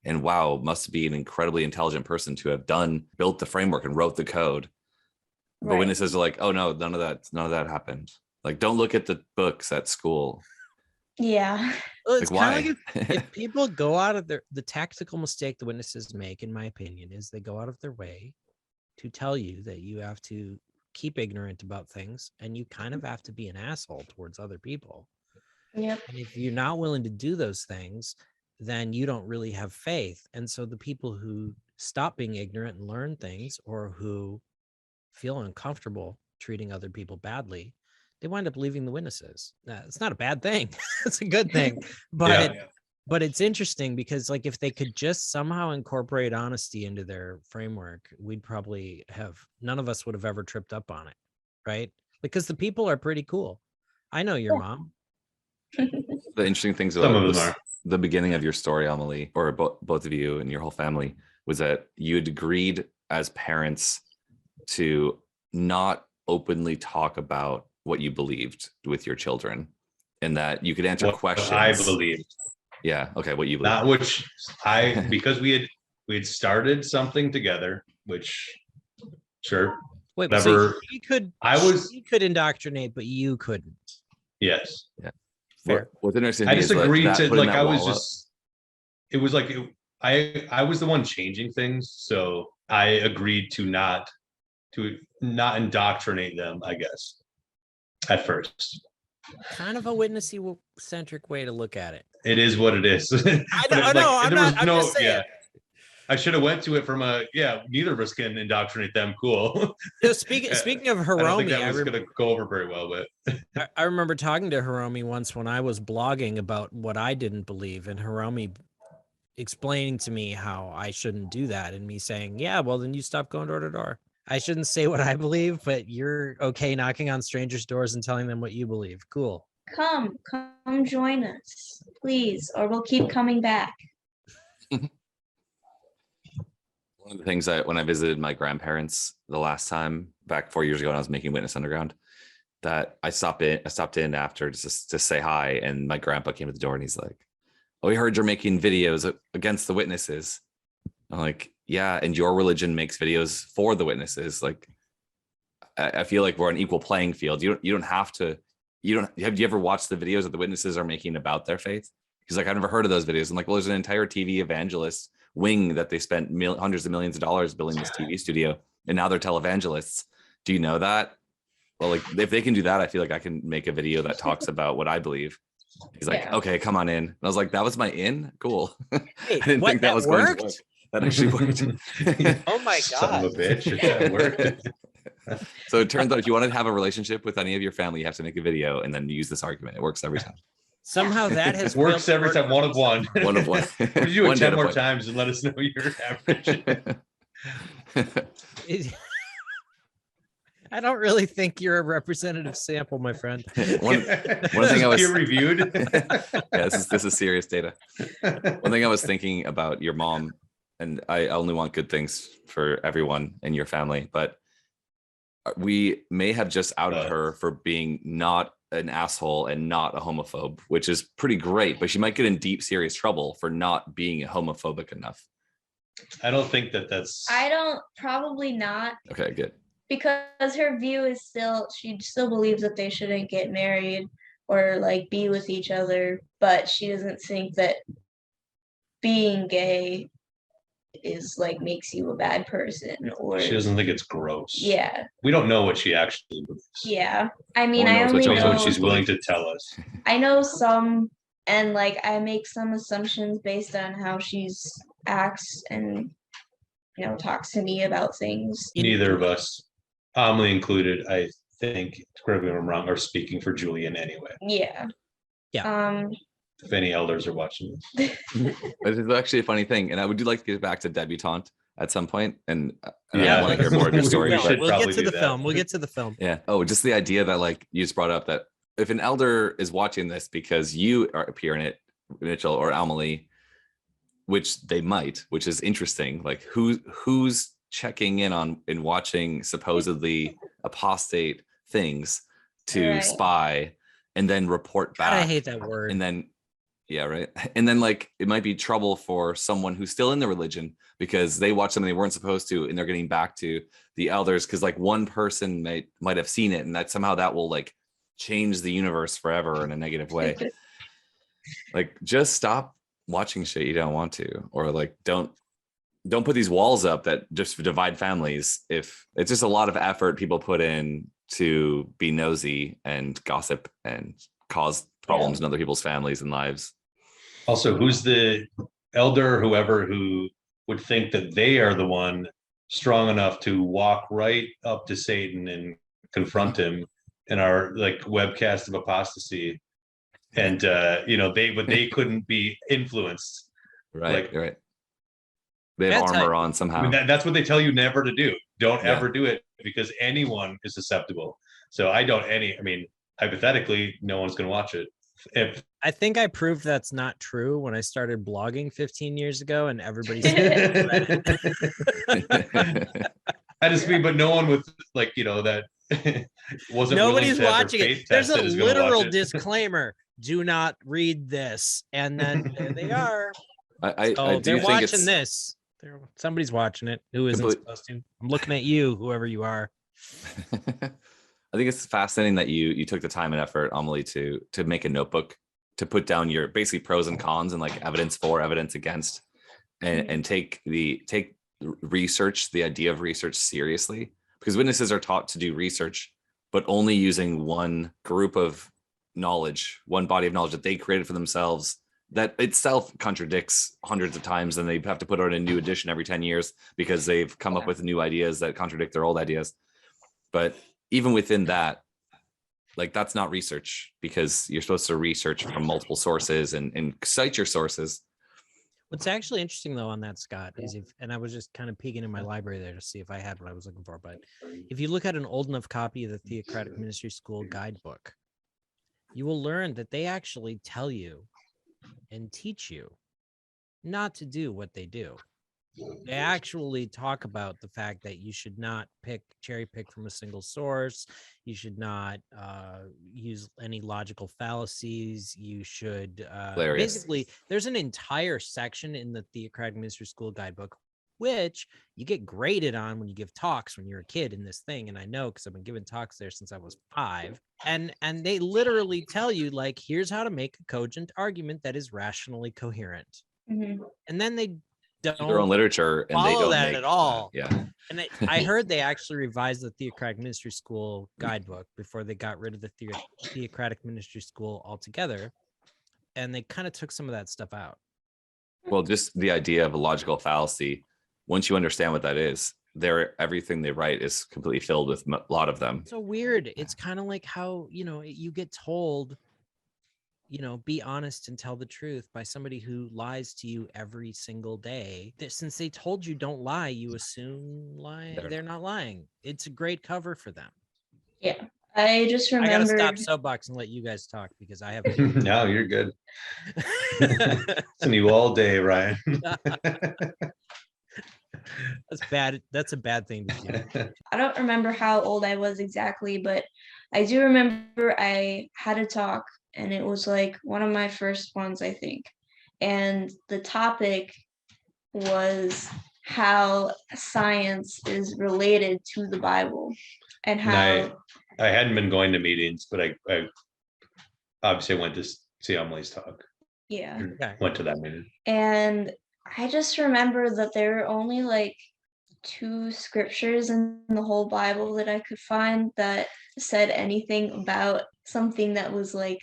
and wow, must be an incredibly intelligent person to have built the framework and wrote the code. But Right. witnesses are like, oh no, none of that happened. Like, don't look at the books at school. Yeah. Well, it's Like, kind of why? like if people go out of the tactical mistake the witnesses make, in my opinion, is they go out of their way to tell you that you have to keep ignorant about things and you kind of have to be an asshole towards other people. Yep. And if you're not willing to do those things, then you don't really have faith. And so the people who stop being ignorant and learn things, or who feel uncomfortable treating other people badly, they wind up leaving the witnesses. It's not a bad thing. It's a good thing. But it's interesting because like if they could just somehow incorporate honesty into their framework, we'd probably have, none of us would have ever tripped up on it, right? Because the people are pretty cool. I know your mom. The interesting things Some about of them are. the beginning of your story, Amelie, or both of you and your whole family, was that you had agreed as parents to not openly talk about what you believed with your children, and that you could answer What questions. I believed, Yeah. Okay. What you believe. not which because we had started something together, which sure, Wait, but so whatever. she could indoctrinate, but you couldn't. Yes. Yeah. Fair. What's interesting? I just agreed to, like, I was wall up. just, it was like, I was the one changing things. So I agreed to not indoctrinate them, I guess, at first. kind of a witnessy centric way to look at it. It is what it is. I know. I'm just saying. Yeah, I should have went to it from neither of us can indoctrinate them. Cool. Speaking of I don't think Hiromi, that was going to go over very well, but I remember talking to Hiromi once when I was blogging about what I didn't believe, and Hiromi explaining to me how I shouldn't do that, and me saying, yeah, well, then you stop going door to door. I shouldn't say what I believe, but you're okay knocking on strangers' doors and telling them what you believe. Cool. Come join us, please, or we'll keep coming back. One of the things when I visited my grandparents the last time back 4 years ago when I was making Witness Underground, that I stopped in after just to say hi, and my grandpa came to the door and he's like, "Oh, we heard you're making videos against the witnesses." I'm like, "Yeah, and your religion makes videos for the witnesses." Like, I feel like we're on equal playing field. You don't have to. Have you ever watched the videos that the witnesses are making about their faith? He's like, "I've never heard of those videos." I'm like, "Well, there's an entire TV evangelist wing that they spent hundreds of millions of dollars building this TV studio, and now they're televangelists. Do you know that? Well, like, if they can do that, I feel like I can make a video that talks about what I believe." He's like, Yeah. "Okay, come on in." And I was like, "That was my in? Cool." Hey, I didn't think that was worked? going to work. That actually worked. Oh my son of god! a bitch, it worked. So it turns out if you want to have a relationship with any of your family, you have to make a video and then use this argument. It works every time. Somehow that has It works every time. One of one. One of one. Would you do One it 10 data more point. times and let us know your average? I don't really think you're a representative sample, my friend. One thing I was peer reviewed. Yeah, this is serious data. One thing I was thinking about your mom, and I only want good things for everyone in your family, but we may have just outed her for being not an asshole and not a homophobe, which is pretty great, but she might get in deep, serious trouble for not being homophobic enough. I don't think that's. Probably not, Okay, good. because her view is she still believes that they shouldn't get married or like be with each other, but she doesn't think that being gay is like makes you a bad person, or She doesn't think it's gross. yeah. We don't know what she actually believes. Yeah. I mean, One I knows what only Jehovah That's what know she's willing to tell us. I know some, and like I make some assumptions based on how she's acts and talks to me about things. Neither of us, Amelie included, I think, correct me if I'm wrong, are speaking for Julian anyway. Yeah. Yeah. If any elders are watching this. This is actually a funny thing, and I would like to get back to Debutante at some point, and Yeah. I want to hear more of your story. We but- should We'll probably get to do the that. film. We'll get to the film. Yeah. Oh, just the idea that like you just brought up that if an elder is watching this because you appear in it, Mitchell or Amelie, which they might, which is interesting. Like who's checking in on and watching supposedly apostate things to Right. spy and then report God, back. I hate that word. And then yeah, right. And then like it might be trouble for someone who's still in the religion because they watched something they weren't supposed to, and they're getting back to the elders because like one person might have seen it, and that somehow that will like change the universe forever in a negative way. Like just stop watching shit you don't want to, or like don't put these walls up that just divide families. If it's just a lot of effort people put in to be nosy and gossip and cause problems in other people's families and lives. Also, who's the elder or whoever who would think that they are the one strong enough to walk right up to Satan and confront him in our like webcast of apostasy? And they couldn't be influenced. Right, Like- right. They have That's armor how- on somehow. I mean, that's what they tell you never to do. Don't Yeah. ever do it, because anyone is susceptible. So hypothetically, no one's going to watch it. If I think I proved that's not true when I started blogging 15 years ago, and everybody I just mean, but no one with that wasn't. nobody's willing to have their watching faith it. There's a tested is gonna watch literal it. disclaimer: do not read this. And then there they are. I Oh, do they're think watching it's this. Somebody's watching it. Who isn't Complete- supposed to? I'm looking at you, whoever you are. I think it's fascinating that you took the time and effort, Amelie, to make a notebook to put down your basically pros and cons and like evidence for, evidence against, and take research, the idea of research seriously, because witnesses are taught to do research, but only using one group of knowledge, one body of knowledge that they created for themselves that itself contradicts hundreds of times, and they have to put out a new edition every 10 years because they've come up with new ideas that contradict their old ideas. But even within that, like, that's not research, because you're supposed to research from multiple sources and cite your sources. What's actually interesting though on that, Scott, is and I was just kind of peeking in my library there to see if I had what I was looking for, but if you look at an old enough copy of the Theocratic Ministry School guidebook, you will learn that they actually tell you and teach you not to do what they do. They actually talk about the fact that you should not cherry pick from a single source. You should not use any logical fallacies. You should basically, there's an entire section in the Theocratic Ministry School guidebook, which you get graded on when you give talks when you're a kid in this thing. And I know, because I've been giving talks there since I was 5. And they literally tell you, like, here's how to make a cogent argument that is rationally coherent. Mm-hmm. And then they don't Their own literature, and they follow don't that make at all. yeah. And I heard they actually revised the Theocratic Ministry School guidebook before they got rid of the Theocratic Ministry School altogether. And they kind of took some of that stuff out. Well, just the idea of a logical fallacy, once you understand what that is, everything they write is completely filled with a lot of them. So weird. It's kind of like how, you get told, be honest and tell the truth by somebody who lies to you every single day. Since they told you don't lie, you assume they're not lying. It's a great cover for them. Yeah. I just remember. I gotta stop soapbox and let you guys talk, because I have. No, you're good. Listen to you all day, Ryan. That's bad. That's a bad thing to do. I don't remember how old I was exactly, but I do remember I had a talk, and it was like one of my first ones, I think. And the topic was how science is related to the Bible, and how I hadn't been going to meetings, but I obviously went to see Emily's talk. Yeah. Went to that meeting. And I just remember that there were only like 2 scriptures in the whole Bible that I could find that said anything about something that was like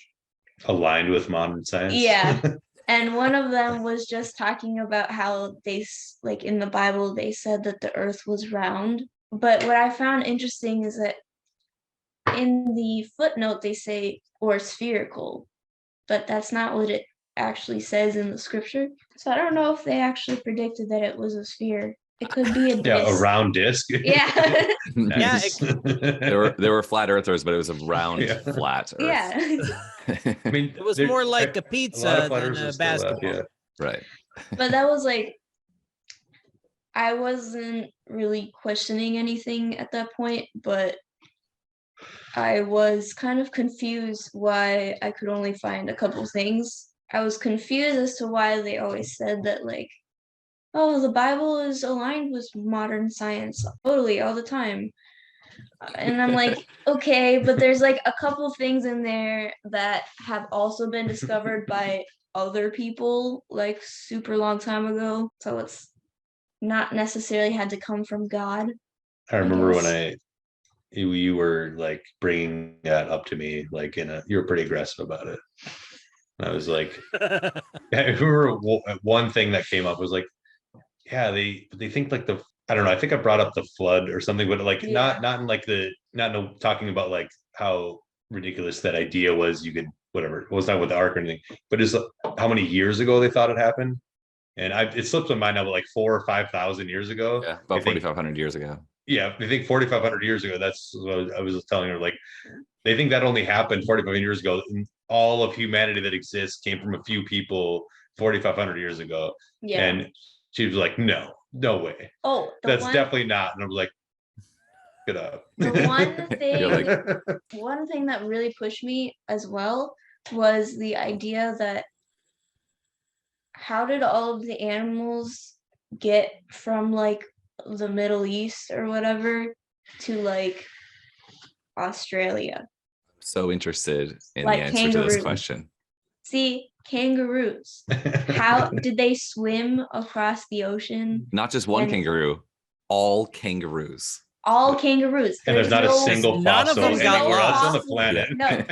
aligned with modern science. Yeah. And one of them was just talking about how they, like in the Bible, they said that the earth was round. But what I found interesting is that in the footnote, they say, or spherical, but that's not what it actually says in the scripture. So I don't know if they actually predicted that it was a sphere. It could be a disc. Yeah, a round disc. Yeah. Nice. There were flat earthers, but it was a round flat earth. Yeah. I mean, it was more like a pizza than a basketball. Right. But that was like, I wasn't really questioning anything at that point, but I was kind of confused why I could only find a couple things. I was confused as to why they always said that, like, oh, the Bible is aligned with modern science totally all the time. And I'm like, okay, but there's like a couple things in there that have also been discovered by other people like super long time ago. So it's not necessarily had to come from God. I remember when you were like bringing that up to me, like you were pretty aggressive about it. And I was like, I remember one thing that came up was like, yeah, they think like I don't know, I think I brought up the flood or something, but like not in like talking about like how ridiculous that idea was. You could whatever, it was not with the ark or anything, but it's how many years ago they thought it happened. And it slips my mind now, but like 4,000 or 5,000 years ago. Yeah, about 4,500 years ago. Yeah, I think 4,500 years ago. That's what I was telling her. Like, they think that only happened 4,500 years ago. And all of humanity that exists came from a few people 4,500 years ago. Yeah. And she was like, no way. Oh, that's definitely not. And I was like, get up. The one thing that really pushed me as well was the idea that how did all of the animals get from like the Middle East or whatever to like Australia? So interested in like the answer to this question. See, kangaroos. How did they swim across the ocean? Not just one kangaroo, all kangaroos. All kangaroos. And there's not a single fossil anywhere else on the planet. No.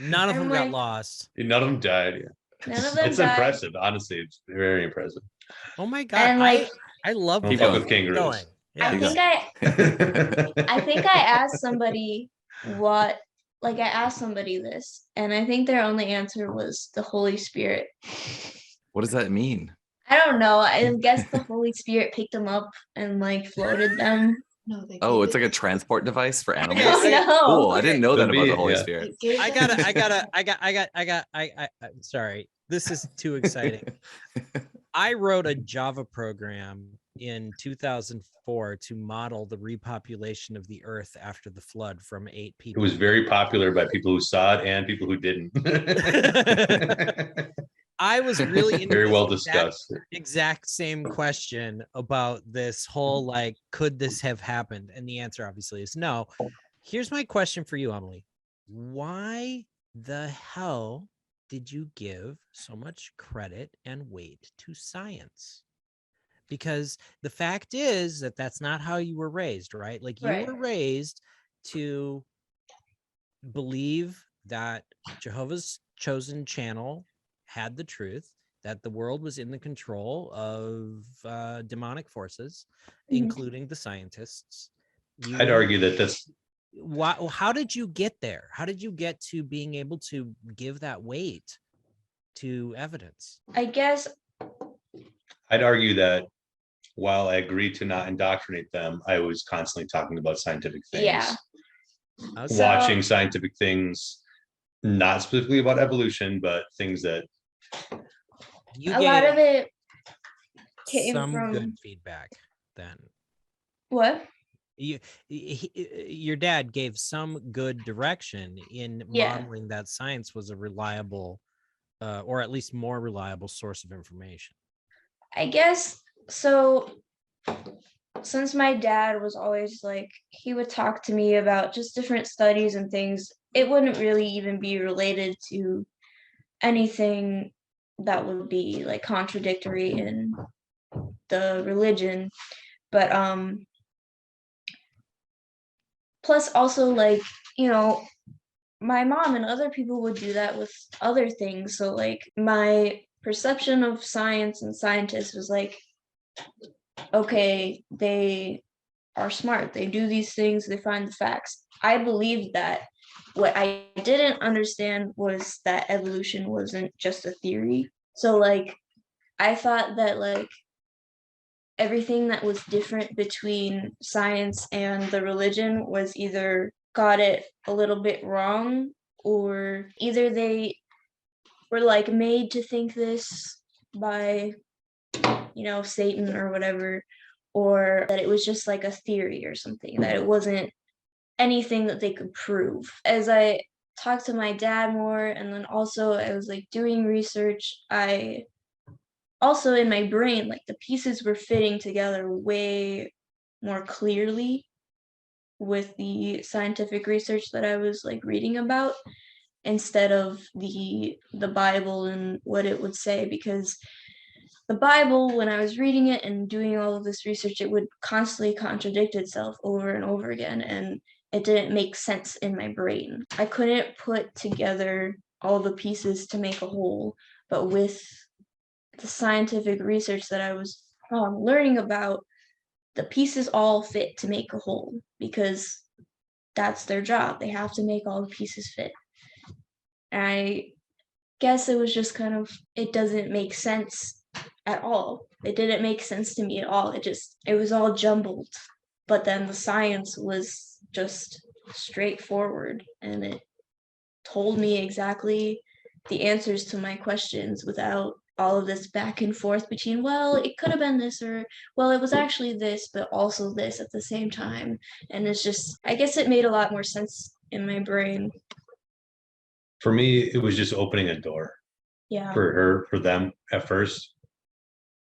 None of I'm them got like- lost. None of them died. Yeah. None of them It's died. impressive. Honestly, it's very impressive. Oh my god! And like, I love Don't this. fuck going. with kangaroos. I Keep think I think I asked somebody what, like I asked somebody this, and I think their only answer was the Holy Spirit. What does that mean? I don't know. I guess the Holy Spirit picked them up and like floated them. No, they Oh, gave it's it- like a transport device for I animals. don't know. Cool. I didn't know that Could about be, the Holy yeah. Spirit. they gave I'm sorry. This is too exciting. I wrote a Java program in 2004 to model the repopulation of the Earth after the flood from 8 It people. was very popular by people who saw it and people who didn't. I was really into Very this well exact- discussed. exact same question about this whole like, could this have happened? And the answer obviously is no. Here's my question for you, Emily. Why the hell did you give so much credit and weight to science? Because the fact is that that's not how you were raised, right? Like you Right. were raised to believe that Jehovah's chosen channel had the truth, that the world was in the control of demonic forces, Mhm. including the scientists. I'd argue that that's How did you get there? How did you get to being able to give that weight to evidence? I guess I'd argue that while I agreed to not indoctrinate them, I was constantly talking about scientific things. Yeah. Okay. So- Watching scientific things, not specifically about evolution, but things that You a lot gave of it came some from good feedback then. what? Your dad gave some good direction in Yeah. modeling that science was a reliable or at least more reliable source of information. I guess so. Since my dad was always like, he would talk to me about just different studies and things, it wouldn't really even be related to anything that would be like contradictory in the religion. But plus also like, my mom and other people would do that with other things. So like my perception of science and scientists was like, okay, they are smart, they do these things, they find the facts. I believed that. What I didn't understand was that evolution wasn't just a theory. So like I thought that like everything that was different between science and the religion was either got it a little bit wrong, or either they were like made to think this by Satan or whatever, or that it was just like a theory or something, that it wasn't anything that they could prove. As I talked to my dad more, and then also I was like doing research, I also in my brain, like the pieces were fitting together way more clearly with the scientific research that I was like reading about, instead of the Bible and what it would say. Because the Bible, when I was reading it and doing all of this research, it would constantly contradict itself over and over again, and it didn't make sense in my brain. I couldn't put together all the pieces to make a whole, but with the scientific research that I was learning about, the pieces all fit to make a whole, because that's their job. They have to make all the pieces fit. And I guess it was just kind of, it doesn't make sense at all. It didn't make sense to me at all. It was all jumbled. But then the science was just straightforward, and it told me exactly the answers to my questions without all of this back and forth between, well, it could have been this, or well, it was actually this, but also this at the same time. And it's just, I guess it made a lot more sense in my brain. for me, it was just opening a door Yeah. for them at first.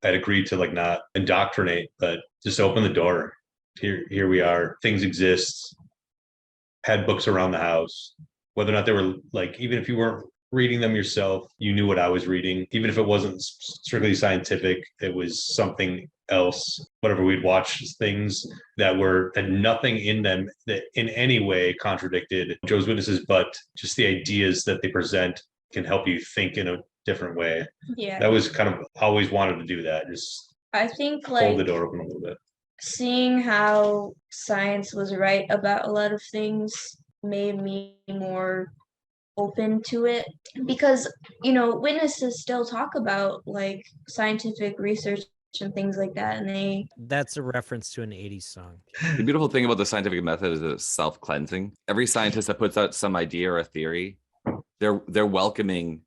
I'd agreed to like not indoctrinate, but just open the door. Here we are. Things exist. Had books around the house. Whether or not they were like, even if you weren't reading them yourself, you knew what I was reading. Even if it wasn't strictly scientific, it was something else, whatever we'd watch things that had nothing in them that in any way contradicted Jehovah's Witnesses, but just the ideas that they present can help you think in a different way. Yeah. That was kind of always wanted to do that. Just I think hold the like door open a little bit. seeing how science was right about a lot of things made me more open to it, because witnesses still talk about like scientific research and things like that, and That's a reference to an 80s song. The beautiful thing about the scientific method is that it's self-cleansing. Every scientist that puts out some idea or a theory, they're welcoming,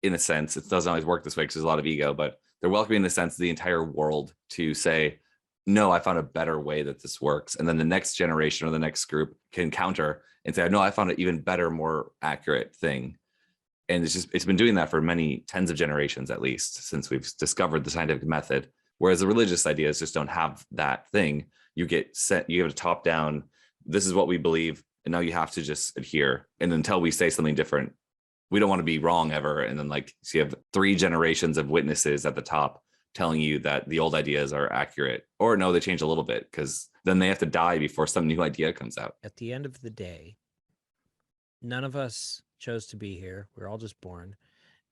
in a sense, it doesn't always work this way because there's a lot of ego, but they're welcoming in the sense the entire world to say, no, I found a better way that this works. And then the next generation or the next group can counter and say, no, I found an even better, more accurate thing. And it's been doing that for many tens of generations, at least, since we've discovered the scientific method. Whereas the religious ideas just don't have that thing. You get a top down, this is what we believe, and now you have to just adhere. And until we say something different, we don't want to be wrong ever. And then so you have 3 generations of witnesses at the top telling you that the old ideas are accurate, or no, they change a little bit, because then they have to die before some new idea comes out. At the end of the day, none of us chose to be here. We're all just born.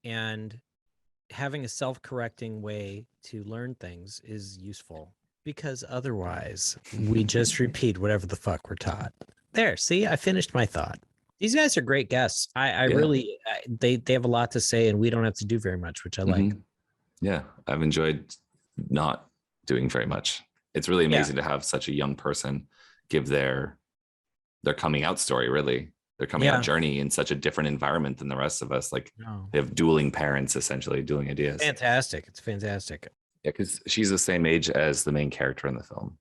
And having a self-correcting way to learn things is useful, because otherwise we just repeat whatever the fuck we're taught. There, see, I finished my thought. These guys are great guests. I really, they have a lot to say, and we don't have to do very much, which I like. Yeah, I've enjoyed not doing very much. It's really amazing to have such a young person give their coming out story, really. Their coming out journey in such a different environment than the rest of us. Like they have dueling parents, essentially, dueling ideas. Fantastic. It's fantastic. Yeah, because she's the same age as the main character in the film.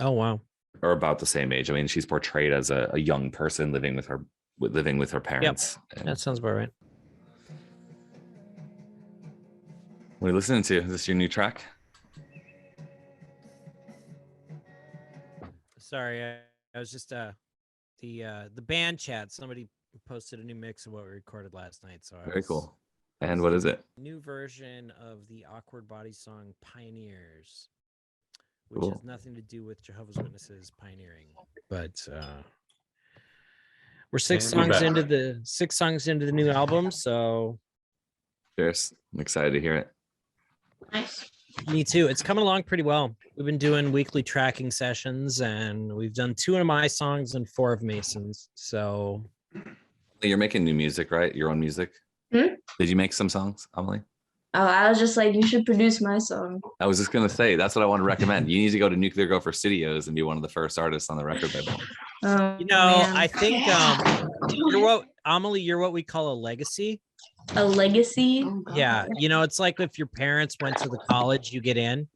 Oh, wow. Or about the same age. I mean, she's portrayed as a young person living with her parents. Yep. That sounds about right. What are you listening to? Is this your new track? Sorry, I was just the band chat. Somebody posted a new mix of what we recorded last night. So Very cool. And what is it? New version of the Awkward Body song "Pioneers," which has nothing to do with Jehovah's Witnesses pioneering, but we're 6 songs into the new album. So cheers! I'm excited to hear it. nice. Me too. It's coming along pretty well. We've been doing weekly tracking sessions, and we've done 2 of my songs and 4 of Mason's. So you're making new music, right? Your own music. Did you make some songs, Amelie? Oh, I was just like, you should produce my song. I was just gonna say that's what I want to recommend. You need to go to Nuclear Gopher Studios and be one of the first artists on the record label. I think you're what, Amelie, you're what we call a legacy. A legacy? Yeah, it's like if your parents went to the college, you get in.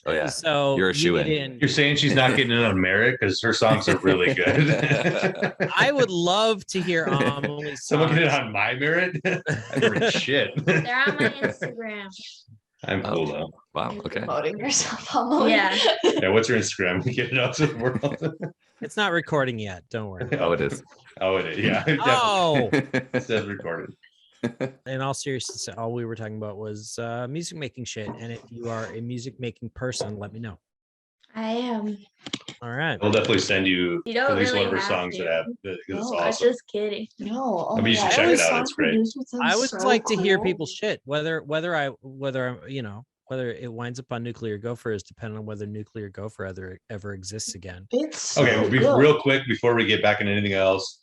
Oh yeah. So you're a shoo-in. You're saying she's not getting in on merit because her songs are really good. I would love to hear Amelie's Someone songs. get it on my merit? I've heard shit. They're on my Instagram. I'm cool though. Wow. Okay. Promoting yourself, Amelie. Yeah. Yeah, what's your Instagram? Get it out to the world. It's not recording yet. Don't worry. Oh, it is. Oh, it is. Yeah. Oh. It says recorded. In all seriousness, all we were talking about was music making shit. And if you are a music making person, let me know. I am. All right. We'll definitely send you You don't at least really one of her have songs to. that have because it's No, I'm awesome. just kidding. No. I mean, you should check it out. It's great. I would like to hear people's shit, whether it winds up on Nuclear Gopher is dependent on whether Nuclear Gopher ever exists again. It's so Okay, well, good. real quick before we get back into anything else,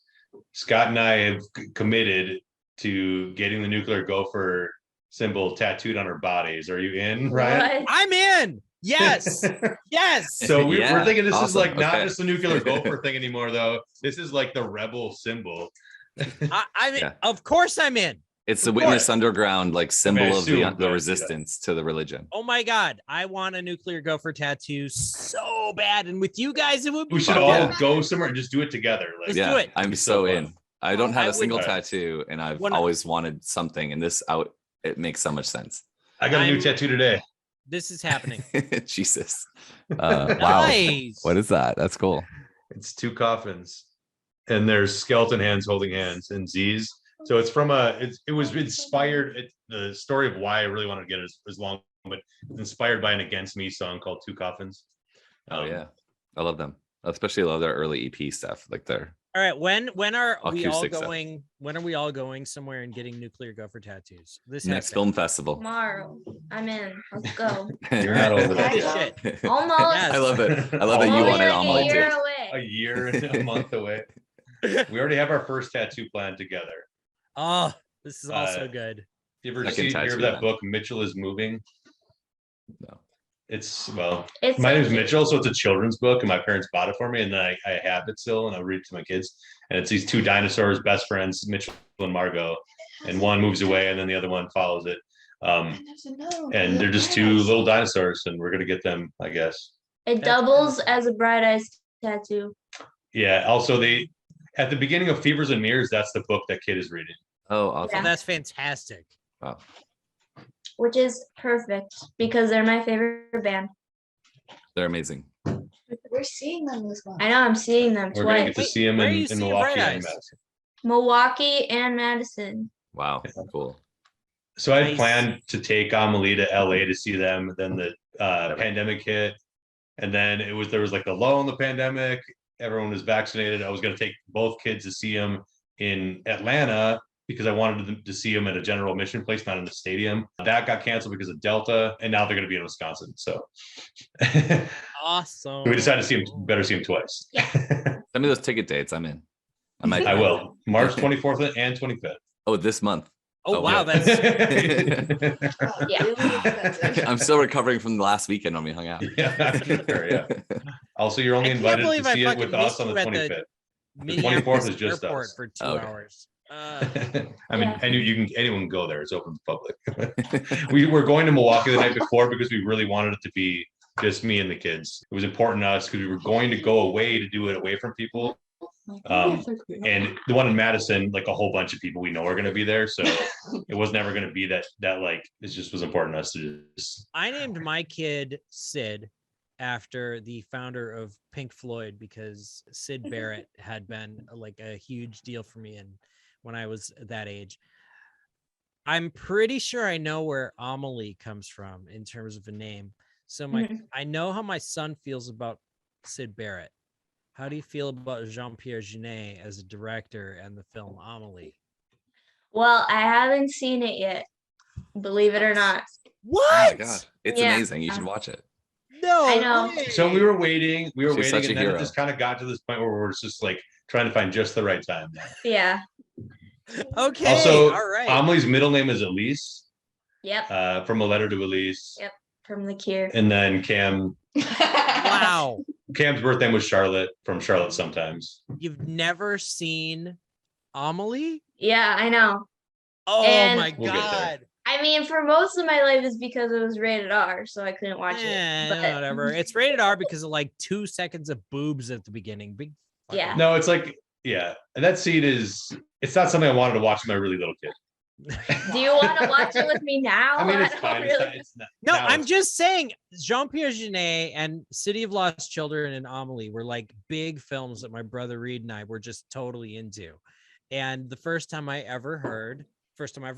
Scott and I have committed to getting the Nuclear Gopher symbol tattooed on our bodies. Are you in, Ryan? What? I'm in. Yes. Yes. So we're thinking this is awesome. like not Okay. just the Nuclear Gopher thing anymore, though. This is like the rebel symbol. I'm in. Yeah. Of course I'm in. It's the Witness Underground, like symbol of assume, the but, resistance to the religion. Oh my God. I want a Nuclear Gopher tattoo so bad. And with you guys, it would be We should fun. all Yeah. go somewhere and just do it together. Like, Let's do it. I'm It'd be so so in. fun. I don't have I a single would- tattoo, and I've When- always wanted something, and it makes so much sense. I got a new I'm- tattoo today. This is happening. Jesus. Wow. Nice. What is that? That's cool. It's 2 coffins, and there's skeleton hands holding hands and Z's. So it's from it was inspired. The story of why I really wanted to get it is long but it's inspired by an Against Me song called Two Coffins. Oh yeah, I love them. Especially love their early EP stuff, like their All right, when are we all acoustic stuff. going? When are we all going somewhere and getting nuclear gopher tattoos? This next has to film festival. Tomorrow. I'm in. Let's go. You're not over that Heck yet. yeah. Almost. Yes. I love it. I love that you Only wanted like Amelie a year too. A away. year and a month away. We already have our first tattoo plan together. Oh, this is also Uh, good. You ever Second hear tattoo of that man. book, Mitchell is Moving? No. It's, well, It's my name's like- Mitchell, so it's a children's book, and my parents bought it for me, and then I have it still, and I read it to my kids. And it's these two dinosaurs, best friends, Mitchell and Margot, and one moves away, and then the other one follows it. And they're just two little dinosaurs, and we're gonna get them, I guess. It That's doubles kinda as a bright eyes tattoo. Yeah. Also, at the beginning of Fevers and Mirrors, that's the book that kid is reading. Oh, awesome. Yeah. That's fantastic. Wow. Which is perfect because they're my favorite band. They're amazing. We're seeing them this month. I know I'm seeing them We're gonna get twice. to see them where are in you seeing Milwaukee Bright and Eyes? Madison. Milwaukee and Madison. Wow. Cool. So I Nice. had planned to take Amelie to LA to see them. Then the pandemic hit, and then there was like a lull in the pandemic. Everyone was vaccinated. I was going to take both kids to see them in Atlanta because I wanted them to see them at a general admission place, not in the stadium. That got canceled because of Delta, and now they're going to be in Wisconsin. So Awesome. we decided to see them. Better see them twice. Send me those ticket dates. I'm in. I might. I will. March 24th and 25th. Oh, this month. Oh, Oh, wow, yeah. that's Yeah. Really expensive. I'm still recovering from the last weekend when we hung out. Yeah, sure, yeah. Also, you're only I can't invited believe to I see it fucking with us missed on the you at the 25th. Minneapolis 24th is just airport us. for 2 Okay. hours. I mean, Yeah. and anyone can go there. It's open to public. We were going to Milwaukee the night before because we really wanted it to be just me and the kids. It was important to us because we were going to go away to do it away from people. And the one in Madison, like a whole bunch of people we know are going to be there, so it was never going to be that like it just was important to us to just. I named my kid Sid after the founder of Pink Floyd because Sid Barrett had been like a huge deal for me and when I was that age. I'm pretty sure I know where Amelie comes from in terms of a name. So I know how my son feels about Sid Barrett. How do you feel about Jean-Pierre Jeunet as a director and the film Amelie? Well, I haven't seen it yet. Believe it or not. Oh my What? god, it's Yeah. amazing. You should watch it. No, I know. way. So we were waiting, She's such a and then hero. it just kind of got to this point where we're just like trying to find just the right time. Yeah. Okay. Also, all right. Amelie's middle name is Elise, Yep. from a letter to Elise, Yep. From the Cure. and then Wow. Cam's birth name was Charlotte from Charlotte Sometimes. You've never seen Amelie? Yeah, I know. Oh And- my We'll get there. god. I mean, for most of my life is because it was rated R, so I couldn't watch it. But Whatever. It's rated R because of like 2 seconds of boobs at the beginning. Big fucking- Yeah. No, it's like, yeah, and that scene it's not something I wanted to watch with my really little kid. do you want to watch it with me now? I mean, it's don't fine. really- It's not, No, now I'm it's- just saying Jean-Pierre Jeunet and City of Lost Children and Amelie were like big films that my brother Reed and I were just totally into. And the first time I ever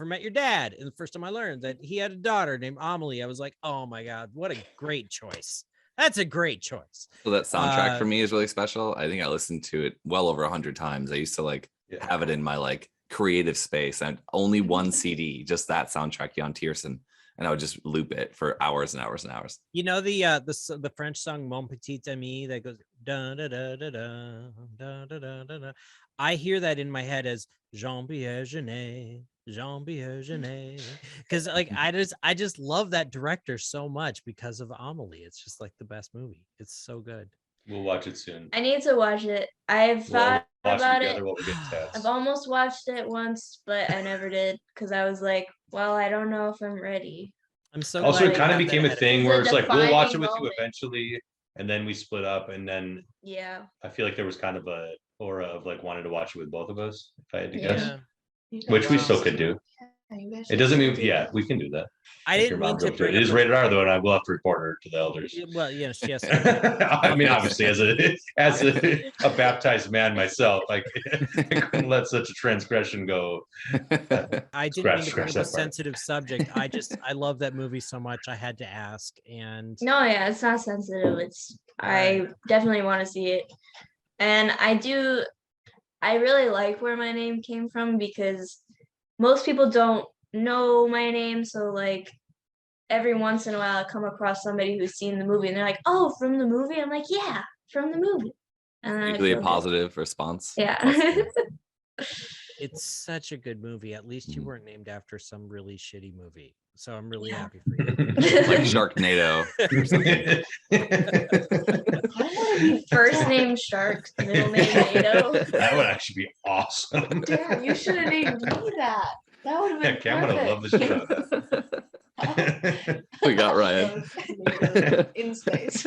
met your dad, and the first time I learned that he had a daughter named Amelie, I was like, oh my God, what a great choice. That's a great choice. So that soundtrack for Uh, me is really special. I think I listened to it well over 100 times. I used to like Yeah. have it in my like creative space and only one CD, just that soundtrack, Jan Tiersen, and I would just loop it for hours and hours and hours. You know the French song Mon Petit Ami that goes da da da da da da da da da da. I hear that in my head as Jean-Pierre Jeunet, Jean-Pierre Jeunet, because like I just love that director so much because of Amelie. It's just like the best movie. It's so good. We'll watch it soon. I need to watch it. I've We'll all thought watch about together it. while we get tats. I've almost watched it once, but I never did because I was like, well, I don't know if I'm ready. I'm so Also, glad it I kind of got that became a ahead of thing It's where a it's like we'll watch it defining with you moment. eventually, and then we split up, and then Yeah. I feel like there was kind of a aura of like wanting to watch it with both of us, if I had to me. guess, Yeah. which we Wow. still could do. It doesn't mean, yeah, we can do that. I Make your didn't mom mean go to through it. bring It is up rated R though, and I will have to report her to the elders. well, yes, yes. I mean, obviously, as a baptized man myself, I couldn't let such a transgression go. I didn't mean to bring Scratch up a that part. sensitive subject. I love that movie so much. I had to ask, and No, yeah, it's not sensitive. It's I Alright. definitely want to see it. And I really like where my name came from because most people don't know my name. So like every once in a while I come across somebody who's seen the movie and they're like, "Oh, from the movie?" I'm like, "Yeah, from the movie." And then I Usually a feel good. positive response. Yeah. it's such a good movie. At least you Mhm. weren't named after some really shitty movie. So I'm really Yeah. happy for you. Like Sharknado. Or something. I want to be First name Shark, middle name NATO. That would actually be awesome. Damn, you should have named me that. That would have Yeah, been Cam would have loved the show. We got Ryan. In space.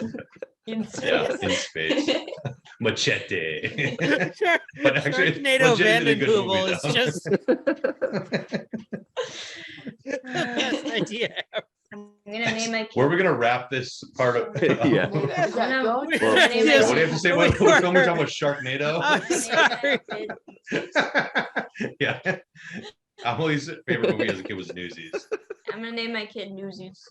Yeah, in space. Machete. But actually, it's Sharknado legitimately a good Vandenheuvel movie, is though. just the best idea. I'm gonna name my kid. Where are we gonna wrap this part of? Yeah. Is that No. going? I'm gonna name my Yeah, Yes. what do you have to say? What We film we're were. talking about? Sharknado? I'm sorry. Yeah. Emily's favorite movie as a kid was Newsies. I'm gonna name my kid Newsies.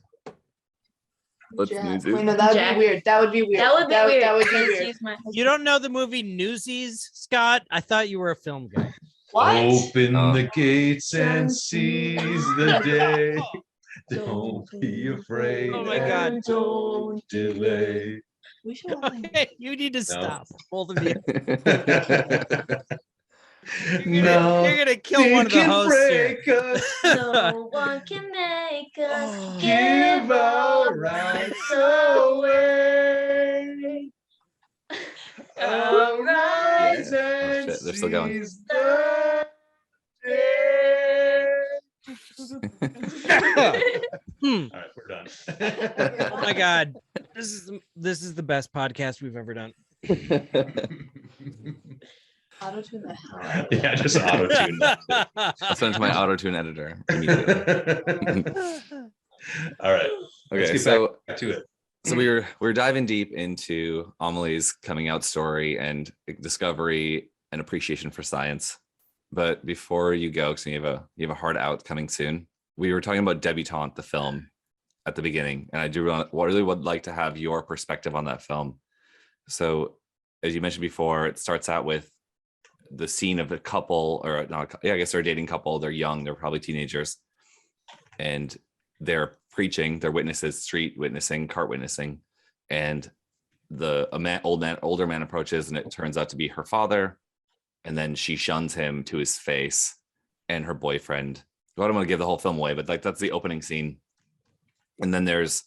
Let's Jack. snooze it. Wait, no, that would Jack. be weird. That would be weird. That would be weird. That would be because weird. he's my husband. You don't know the movie Newsies, Scott? I thought you were a film guy. What? Open Oh. the gates and seize the day. Don't Don't be afraid. Oh my God. and Don't delay. We should watch them. Okay, you need to stop, both of you. No, You're gonna kill one of the hosts here. No one can make us Oh. give our rights away. Arise Oh, shit, they're still going. seize the day. Hmm. All right, we're done. Oh my God, this is the best podcast we've ever done. Auto-tune the hell out of Yeah, just auto tune. I'll send it to my auto-tune editor immediately. All right, let's Okay, get so back to it. so we're diving deep into Amelie's coming out story and discovery and appreciation for science. But before you go, because you have a hard out coming soon, we were talking about Debutante, the film, at the beginning, and I really would like to have your perspective on that film. So, as you mentioned before, it starts out with the scene of a couple, or not, I guess they're a dating couple. They're young, they're probably teenagers, and they're preaching. They're witnesses, street witnessing, cart witnessing, and older man approaches, and it turns out to be her father. And then she shuns him to his face, and her boyfriend. Well, I don't want to give the whole film away, but like that's the opening scene. And then there's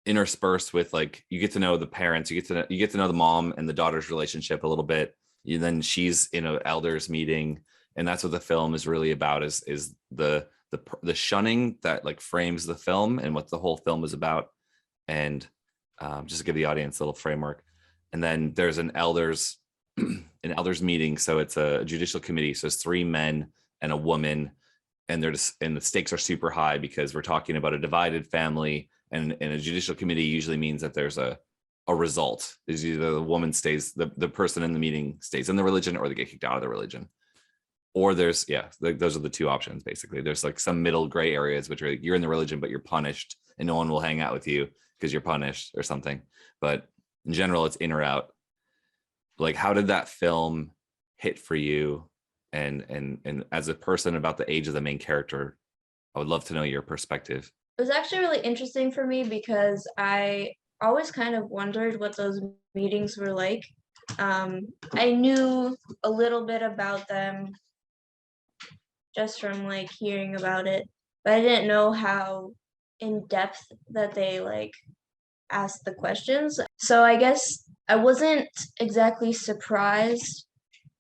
interspersed with like you get to know the parents, you get to know the mom and the daughter's relationship a little bit. Then she's in an elders meeting, and that's what the film is really about. Is the shunning that like frames the film and what the whole film is about, and just to give the audience a little framework. And then there's an elders meeting, so it's a judicial committee, so it's 3 men and a woman, and the stakes are super high because we're talking about a divided family, and a judicial committee usually means that there's a result. Is either the woman stays, the person in the meeting stays in the religion, or they get kicked out of the religion, or there's those are the 2 options basically. There's like some middle gray areas, which are you're in the religion but you're punished and no one will hang out with you because you're punished or something, but in general it's in or out. Like, how did that film hit for you? And as a person about the age of the main character, I would love to know your perspective. It was actually really interesting for me because I always kind of wondered what those meetings were like. I knew a little bit about them just from like hearing about it, but I didn't know how in depth that they like asked the questions. So I guess I wasn't exactly surprised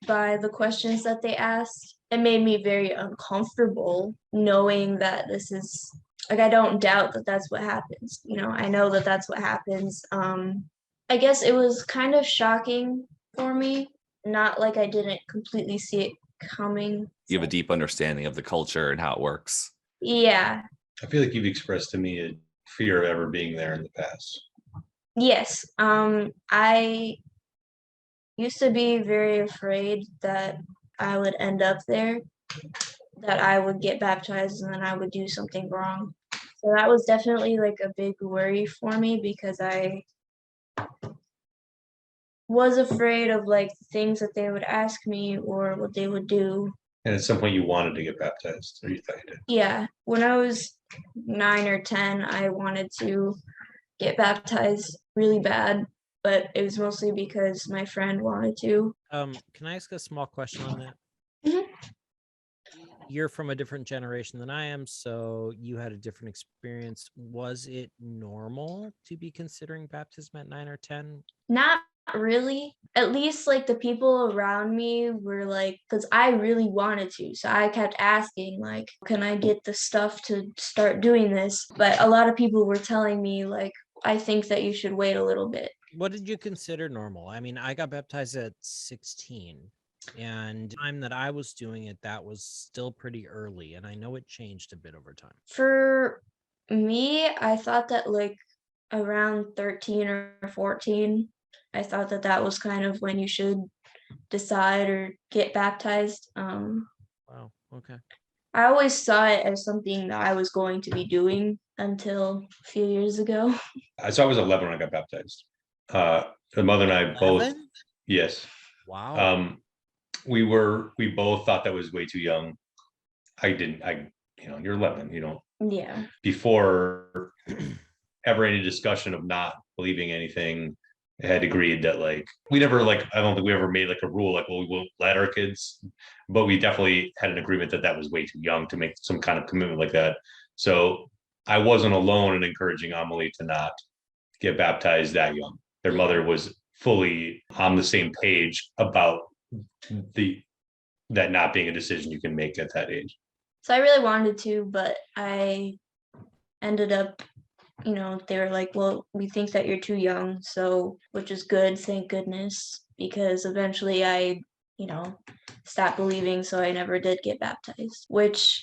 by the questions that they asked. It made me very uncomfortable knowing that this is like, I don't doubt that that's what happens. You know, I know that that's what happens. I guess it was kind of shocking for me. Not like I didn't completely see it coming. You have a deep understanding of the culture and how it works. Yeah. I feel like you've expressed to me a fear of ever being there in the past. Yes. I used to be very afraid that I would end up there, that I would get baptized and then I would do something wrong. So that was definitely like a big worry for me because I was afraid of like things that they would ask me or what they would do. And at some point you wanted to get baptized, or you thought you did. Yeah, when I was 9 or 10, I wanted to get baptized really bad, but it was mostly because my friend wanted to. Can I ask a small question on that? Mhm. You're from a different generation than I am, so you had a different experience. Was it normal to be considering baptism at 9 or 10? Not really. At least like the people around me were like, because I really wanted to. So I kept asking, like, can I get the stuff to start doing this? But a lot of people were telling me, like, I think that you should wait a little bit. What did you consider normal? I mean, I got baptized at 16, and the time that I was doing it, that was still pretty early, and I know it changed a bit over time. For me, I thought that like around 13 or 14, I thought that that was kind of when you should decide or get baptized. Wow, okay. I always saw it as something that I was going to be doing until a few years ago. So I was 11 when I got baptized. The mother and I both, 11? yes. Wow. We both thought that was way too young. You're 11, you don't, Yeah. before ever any discussion of not believing anything, I had agreed that like, we never like, I don't think we ever made like a rule, like, well, we won't let our kids, but we definitely had an agreement that that was way too young to make some kind of commitment like that. So I wasn't alone in encouraging Amelie to not get baptized that young. Their mother was fully on the same page about that not being a decision you can make at that age. So I really wanted to, but I ended up, they were like, well, we think that you're too young. So, which is good, thank goodness, because eventually I, stopped believing. So I never did get baptized, which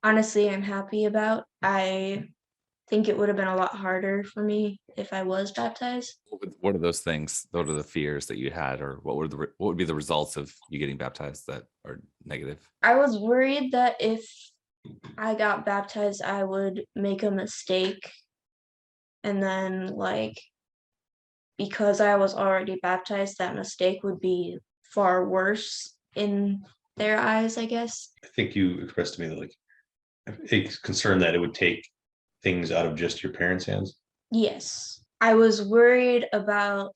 honestly, I'm happy about. I think it would have been a lot harder for me if I was baptized. What are those things? What are the fears that you had, or what would be the results of you getting baptized that are negative? I was worried that if I got baptized, I would make a mistake. And then, like, because I was already baptized, that mistake would be far worse in their eyes, I guess. I think you expressed to me that like a concern that it would take things out of just your parents' hands. Yes. I was worried about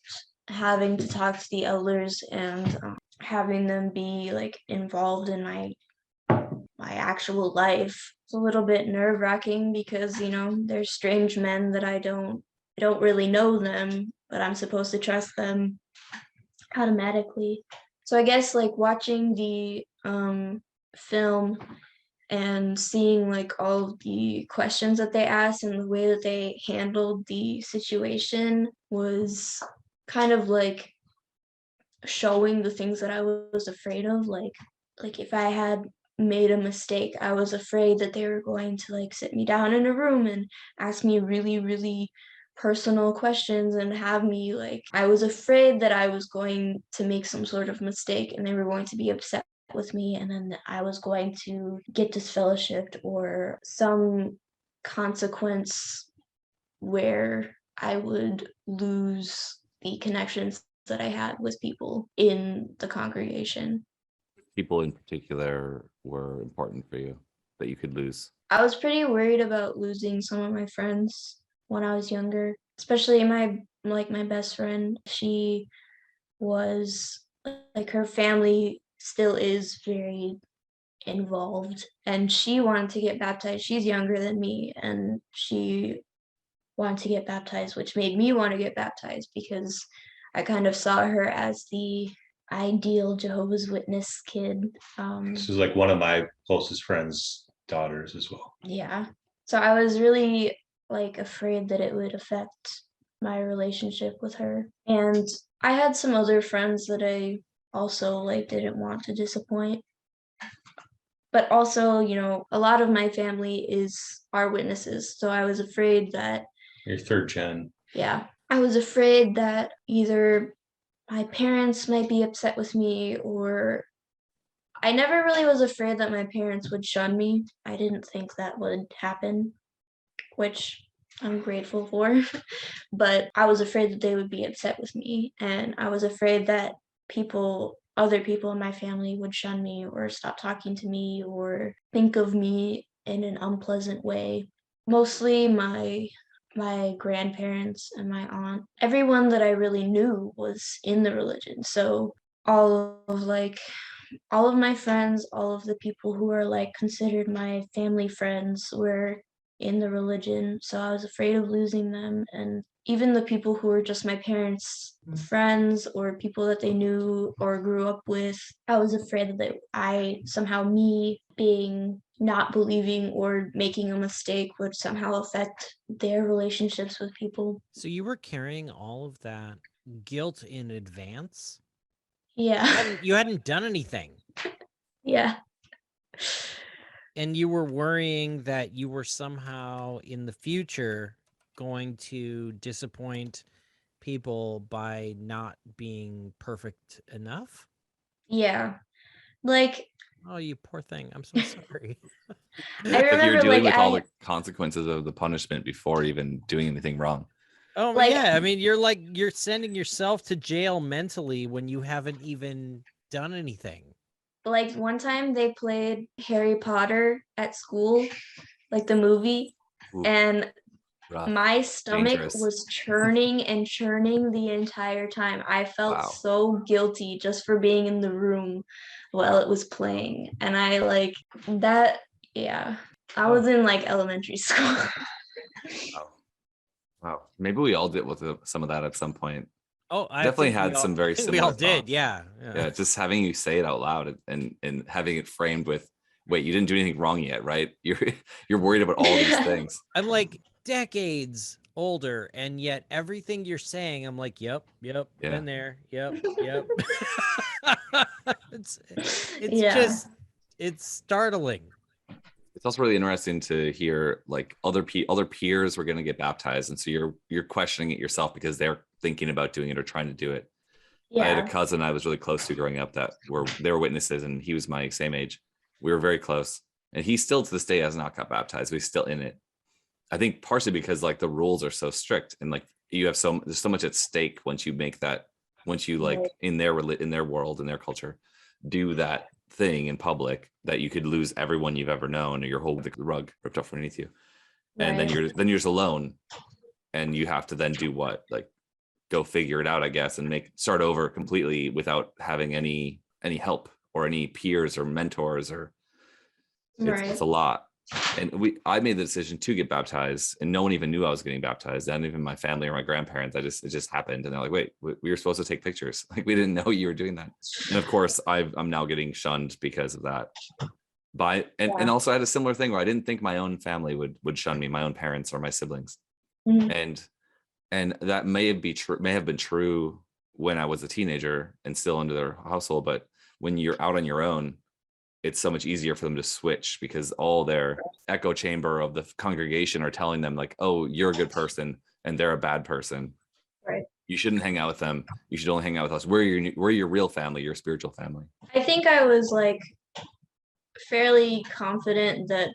having to talk to the elders and having them be like involved in my actual life. It's a little bit nerve-wracking because they're strange men that I don't really know them, but I'm supposed to trust them automatically. So I guess like watching the film and seeing like all of the questions that they asked and the way that they handled the situation was kind of like showing the things that I was afraid of. Like if I had made a mistake, I was afraid that they were going to like sit me down in a room and ask me really, really personal questions and have me like, I was afraid that I was going to make some sort of mistake and they were going to be upset with me, and then I was going to get disfellowshipped or some consequence where I would lose the connections that I had with people in the congregation. People in particular were important for you that you could lose? I was pretty worried about losing some of my friends when I was younger, especially my best friend. She was like, her family still is very involved and she wanted to get baptized. She's younger than me and she wanted to get baptized, which made me want to get baptized because I kind of saw her as the ideal Jehovah's Witness kid. This is like one of my closest friends' daughters as well. Yeah. So I was really like afraid that it would affect my relationship with her. And I had some other friends that I also like didn't want to disappoint. But also, you know, a lot of my family are witnesses, so I was afraid that You're third gen. yeah, I was afraid that either my parents might be upset with me, or I never really was afraid that my parents would shun me. I didn't think that would happen, which I'm grateful for. But I was afraid that they would be upset with me, and I was afraid that other people in my family would shun me or stop talking to me or think of me in an unpleasant way. Mostly my grandparents and my aunt, everyone that I really knew was in the religion. So all of my friends, all of the people who are like considered my family friends were in the religion. So I was afraid of losing them. And even the people who were just my parents' friends or people that they knew or grew up with, I was afraid that me being not believing or making a mistake would somehow affect their relationships with people. So you were carrying all of that guilt in advance? Yeah. You hadn't done anything. Yeah. And you were worrying that you were somehow in the future going to disappoint people by not being perfect enough? Yeah. Like, oh, you poor thing. I'm so sorry. I remember, like you're dealing like, with all the consequences of the punishment before even doing anything wrong. Oh, like, yeah. I mean, you're sending yourself to jail mentally when you haven't even done anything. Like one time they played Harry Potter at school, like the movie, Ooh, and rough. my stomach Dangerous. was churning and churning the entire time. I felt so guilty just for being in the room while it was playing. And I like that, yeah. I was in like elementary school. Wow. Maybe we all did with some of that at some point. Oh, I definitely had some very similar. We all did, thoughts. yeah. Just having you say it out loud and having it framed with, wait, you didn't do anything wrong yet, right? You're worried about all these things. I'm like decades older, and yet everything you're saying, I'm like, yep, been there, yep. It's just, it's startling. It's also really interesting to hear like other peers were going to get baptized, and so you're questioning it yourself because they're thinking about doing it or trying to do it. I had a cousin I was really close to growing up that they were witnesses, and he was my same age. We were very close, and he still to this day has not got baptized, but he's still in it. I think partially because like the rules are so strict, and like there's so much at stake once you like in their world, in their culture, do that thing in public, that you could lose everyone you've ever known, or your whole rug ripped off underneath you. And then you're just alone, and you have to then do what? Like go figure it out, I guess, and start over completely without having any help or any peers or mentors, or it's a lot. And I made the decision to get baptized, and no one even knew I was getting baptized, not even my family or my grandparents. It just happened, and they're like, wait, we were supposed to take pictures. Like, we didn't know you were doing that. And of course I'm now getting shunned because of that. And also I had a similar thing where I didn't think my own family would shun me, my own parents or my siblings. And that may have been true when I was a teenager and still into their household, but when you're out on your own, it's so much easier for them to switch, because all their echo chamber of the congregation are telling them like, oh, you're a good person and they're a bad person. Right. You shouldn't hang out with them. You should only hang out with us. We're your real family, your spiritual family. I think I was like fairly confident that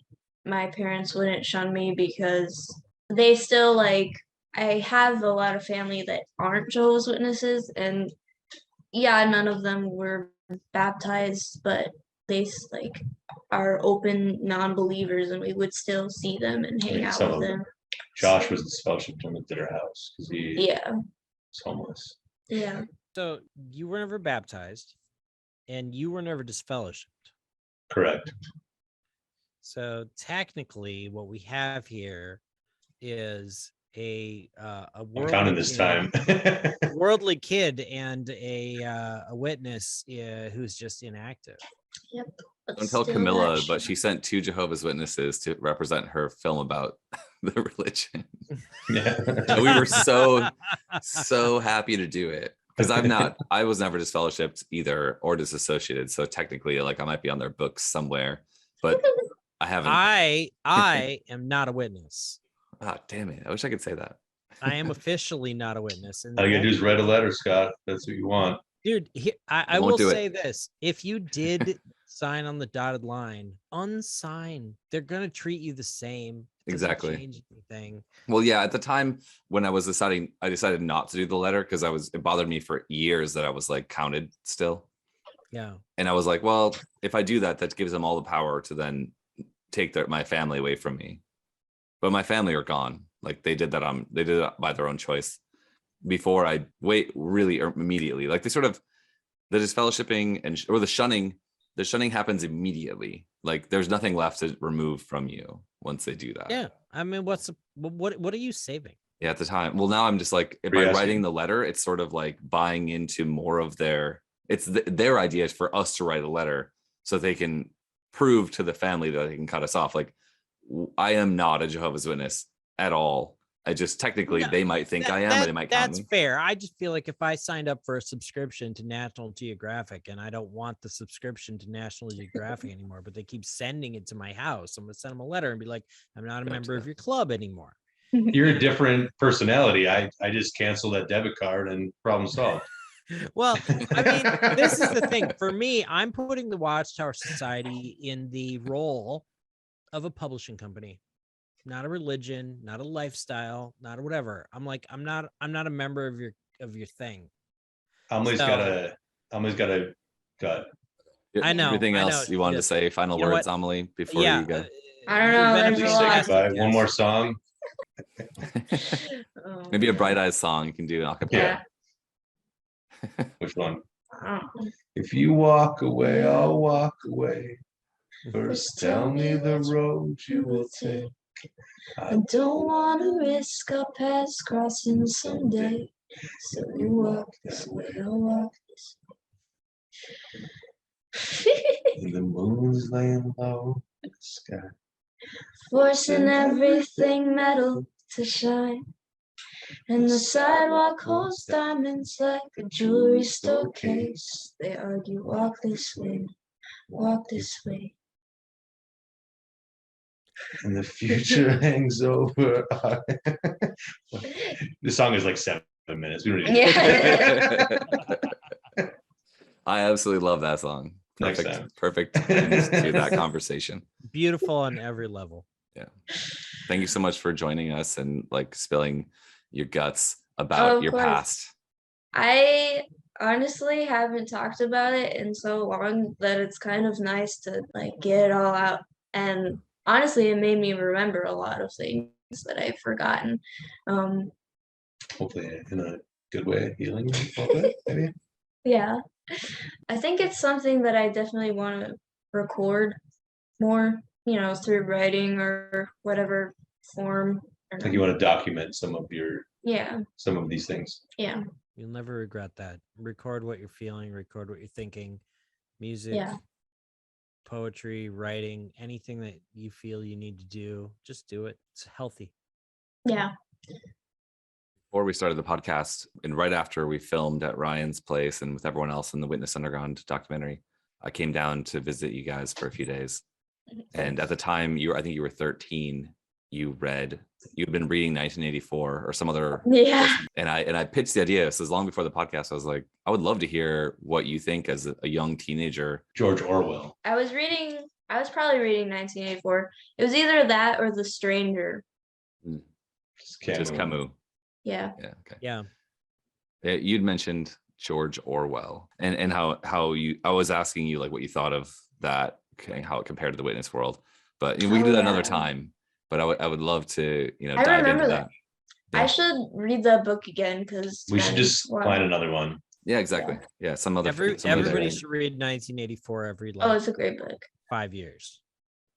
my parents wouldn't shun me, because they still like, I have a lot of family that aren't Jehovah's Witnesses, and none of them were baptized, but they like are open non-believers, and we would still see them and hang out with them. Josh was disfellowshipped at their house because he was homeless. Yeah. So you were never baptized, and you were never disfellowshipped. Correct. So technically, what we have here is a counting this time. worldly kid and a witness who's just inactive. Yep. Don't tell Kamila, but she sent 2 Jehovah's Witnesses to represent her film about the religion. And we were so happy to do it. because I was never disfellowshipped either or disassociated. So technically, like I might be on their books somewhere, but I haven't. I am not a witness. Oh, damn it. I wish I could say that. I am officially not a witness. And All you gotta do is write a letter, Scott. That's what you want. dude, I won't will do it. say this. If you did sign on the dotted line, unsign. They're gonna treat you the same. It doesn't Exactly. change anything. Well, yeah, at the time when I was deciding, I decided not to do the letter because it bothered me for years that I was like counted still. Yeah. And I was like, well, if I do that, that gives them all the power to then take my family away from me. But my family are gone. Like they did that by their own choice before I really immediately. Like they sort of, the disfellowshipping or the shunning happens immediately. Like there's nothing left to remove from you once they do that. Yeah. I mean, what are you saving? Yeah, at the time. Well, now I'm just like, by writing the letter, it's sort of like buying into more of their idea is for us to write a letter so they can prove to the family that they can cut us off. Like I am not a Jehovah's Witness at all. I just technically they might think I am, or they might count That's me. fair. I just feel like if I signed up for a subscription to National Geographic and I don't want the subscription to National Geographic anymore, but they keep sending it to my house, I'm gonna send them a letter and be like, I'm not a member of your club anymore. You're a different personality. I just canceled that debit card and problem solved. Well, I mean, this is the thing. For me, I'm putting the Watchtower Society in the role of a publishing company. Not a religion, not a lifestyle, not a whatever. I'm like, I'm not a member of your thing. Amelie's got a gut. I know. Everything else you wanted to say? Final words, Amelie, before you go. I don't know. There's a lot. Bye. One more song. Maybe a Bright Eyes song you can do. Yeah. Which one? Oh. If you walk away, I'll walk away. First, tell me the road you will take. I don't want to risk our paths crossing someday. So you walk this way, I'll walk this way. The moon's laying low in the sky, Forcing everything metal to shine. And the sidewalk holds diamonds like a jewelry store case. They argue, walk this way, walk this way. and the future hangs over. This song is like 7 minutes. We don't need I absolutely love that song. Perfect to that conversation. Beautiful on every level. Yeah. Thank you so much for joining us and like spilling your guts about your past. I honestly haven't talked about it in so long that it's kind of nice to like get it all out. And honestly, it made me remember a lot of things that I've forgotten. Hopefully in a good way, healing maybe. Yeah, I think it's something that I definitely want to record more, through writing or whatever form. Like you want to document some of these things. Yeah. You'll never regret that. Record what you're feeling, record what you're thinking, music, poetry, writing, anything that you feel you need to do, just do it. It's healthy. Yeah. Before we started the podcast and right after we filmed at Ryan's place and with everyone else in the Witness Underground documentary, I came down to visit you guys for a few days. And at the time I think you were 13, you'd been reading 1984 or some other. Yeah. And I pitched the idea. So long before the podcast, I was like, I would love to hear what you think as a young teenager. George Orwell. I was probably reading 1984. It was either that or The Stranger. Just Camus. Yeah. Yeah. Okay. Yeah. You'd mentioned George Orwell and how I was asking you like what you thought of that, how it compared to the Witness world, but we can do that another time. But I would love to, dive into that. Yeah. I should read that book again because we should just find another one. Yeah, exactly. Yeah, some other. Everybody should read 1984 every. Oh, it's a great book. 5 years.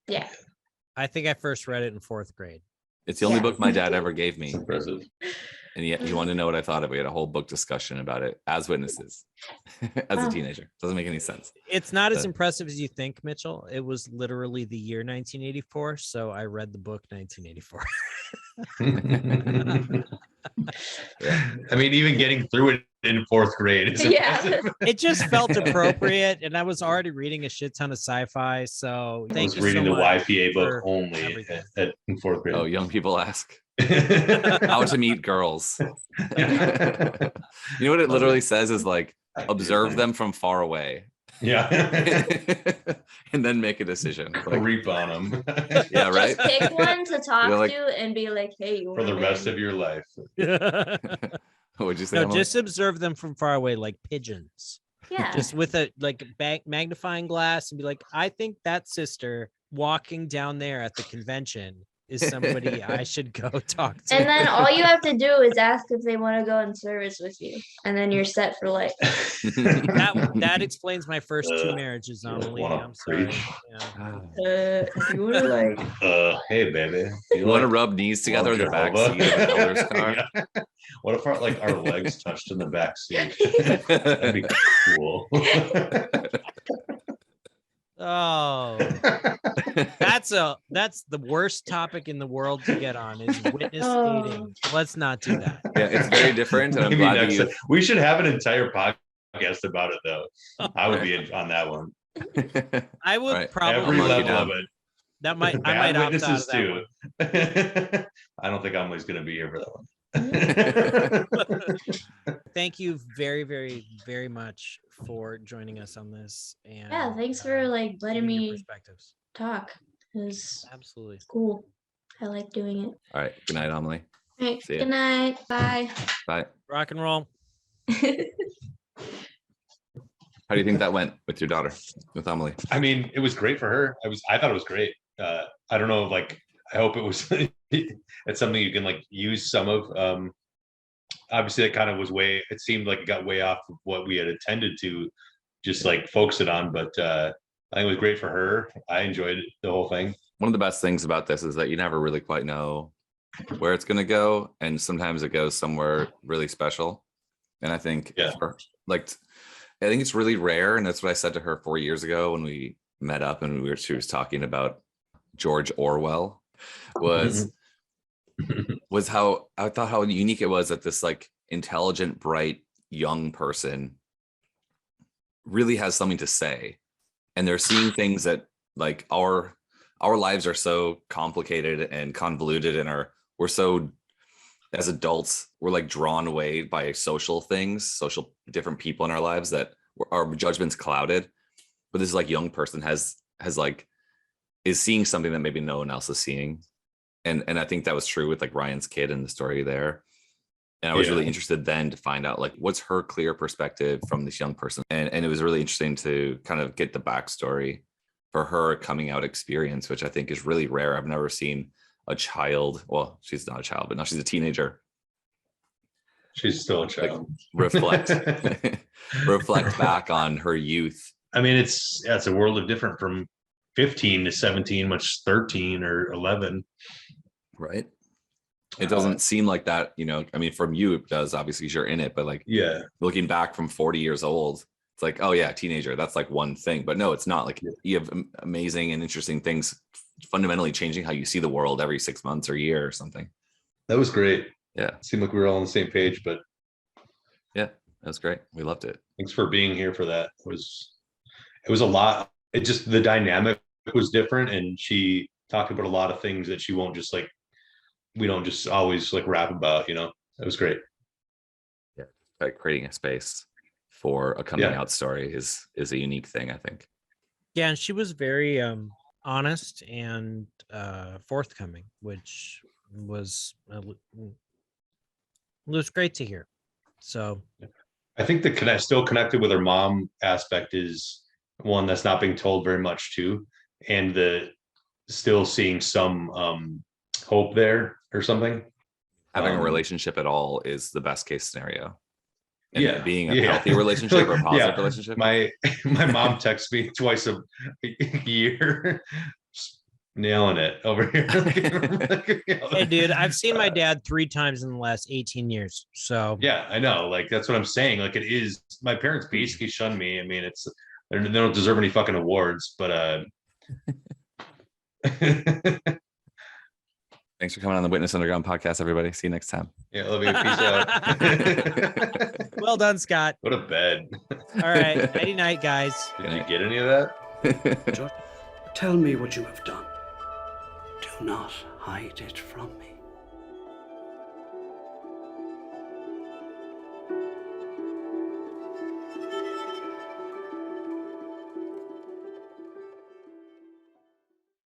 Yeah. I think I first read it in 4th grade. It's the only book my dad ever gave me. That's impressive. And yet you want to know what I thought of it. We had a whole book discussion about it as witnesses as a teenager. Doesn't make any sense. It's not as impressive as you think, Mitchell. It was literally the year 1984. So I read the book 1984. Yeah. I mean, even getting through it in fourth grade. Is Yeah. impressive. It just felt appropriate, and I was already reading a shit ton of sci-fi. So I thank was you reading so the much YPA book for only everything. in fourth grade. Oh, young people ask how to meet girls. You know what it literally says is like observe them from far away. Yeah. And then make a decision. Like, Creep on them yeah, right. Just pick one to talk You're like- to and be like, hey, you for the wanna rest marry of your life. What'd you say? No, Emily? just observe them from far away, like pigeons. me?" Yeah. Just with a like magnifying glass, and be like, I think that sister walking down there at the convention is somebody I should go talk to. And then all you have to do is ask if they want to go in service with you, and then you're set for life. that explains my first two Uh, marriages, you Amelie. wanna I'm sorry. preach? Yeah. If you want to like, Hey baby, You want to rub knees together in the back seat of an elder's car? Yeah. What if our legs touched in the back seat? That'd be cool. Oh, that's the worst topic in the world to get on is witness Oh. dating. Let's not do that. Yeah, it's very different, and I'm Maybe glad that next you. time. We should have an entire podcast about it, though. I would be on that one. I would Right. probably Every lucky level down. of it. I might Bad opt out of witnesses that too. one. I don't think Emily's going to be here for that one. Thank you very, very, very much for joining us on this. And yeah, thanks for like letting giving your me perspectives. talk. It was Absolutely. cool. I like doing it. All right. Good night, Emily. All right. See ya. Good night. Bye. Bye. Rock and roll. How do you think that went with your daughter, with Emily? I mean, it was great for her. I thought it was great. I don't know, like, I hope it was it's something you can like use some of. Obviously that kind of was it seemed like it got way off of what we had intended to just like focus it on, but I think it was great for her. I enjoyed the whole thing. One of the best things about this is that you never really quite know where it's going to go, and sometimes it goes somewhere really special. And I think Yeah. I think it's really rare, and that's what I said to her 4 years ago when we met up, and she was talking about George Orwell. Was how I thought how unique it was that this like intelligent, bright, young person really has something to say, and they're seeing things that like our lives are so complicated and convoluted, and we're so, as adults, we're like drawn away by social different people in our lives that our judgment's clouded. But this like young person is seeing something that maybe no one else is seeing. And I think that was true with like Ryan's kid in the story there. And I was really interested then to find out like what's her clear perspective from this young person. And it was really interesting to kind of get the backstory for her coming out experience, which I think is really rare. I've never seen a child. Well, she's not a child, but now she's a teenager. She's still a child. Reflect back on her youth. I mean, it's a world of different from 15 to 17, much 13 or 11. Right. It doesn't seem like that, I mean, from you, it does, obviously, 'cause you're in it, but like, Yeah. looking back from 40 years old, it's like, oh yeah, teenager, that's like one thing, but no, it's not. Like, you have amazing and interesting things fundamentally changing how you see the world every 6 months or year or something. That was great. Yeah. It seemed like we were all on the same page, but Yeah, that was great. We loved it. thanks for being here for that. It was a lot. It just, the dynamic was different, and she talked about a lot of things that she won't just like, we don't just always like rap about, It was great. Yeah. Like creating a space for a coming Yeah. out story is a unique thing, I think. Yeah, and she was very honest and forthcoming, which was great to hear. So I think the still connected with her mom aspect is one that's not being told very much too, and the still seeing some hope there or something. Having a relationship at all is the best case scenario. And Yeah, being a yeah. healthy relationship or a positive Yeah. relationship. My mom texts me twice a year, just nailing it over here. hey dude, I've seen my dad 3 times in the last 18 years. So Yeah, I know. Like, that's what I'm saying. Like, it is, my parents basically shun me. I mean, they don't deserve any fucking awards, but Thanks for coming on the Witness Underground podcast, everybody. See you next time. yeah, love you. Peace out. Well done, Scott. Go to bed. All right. Nighty night, guys. Did you get any of that? Tell me what you have done. Do not hide it from me.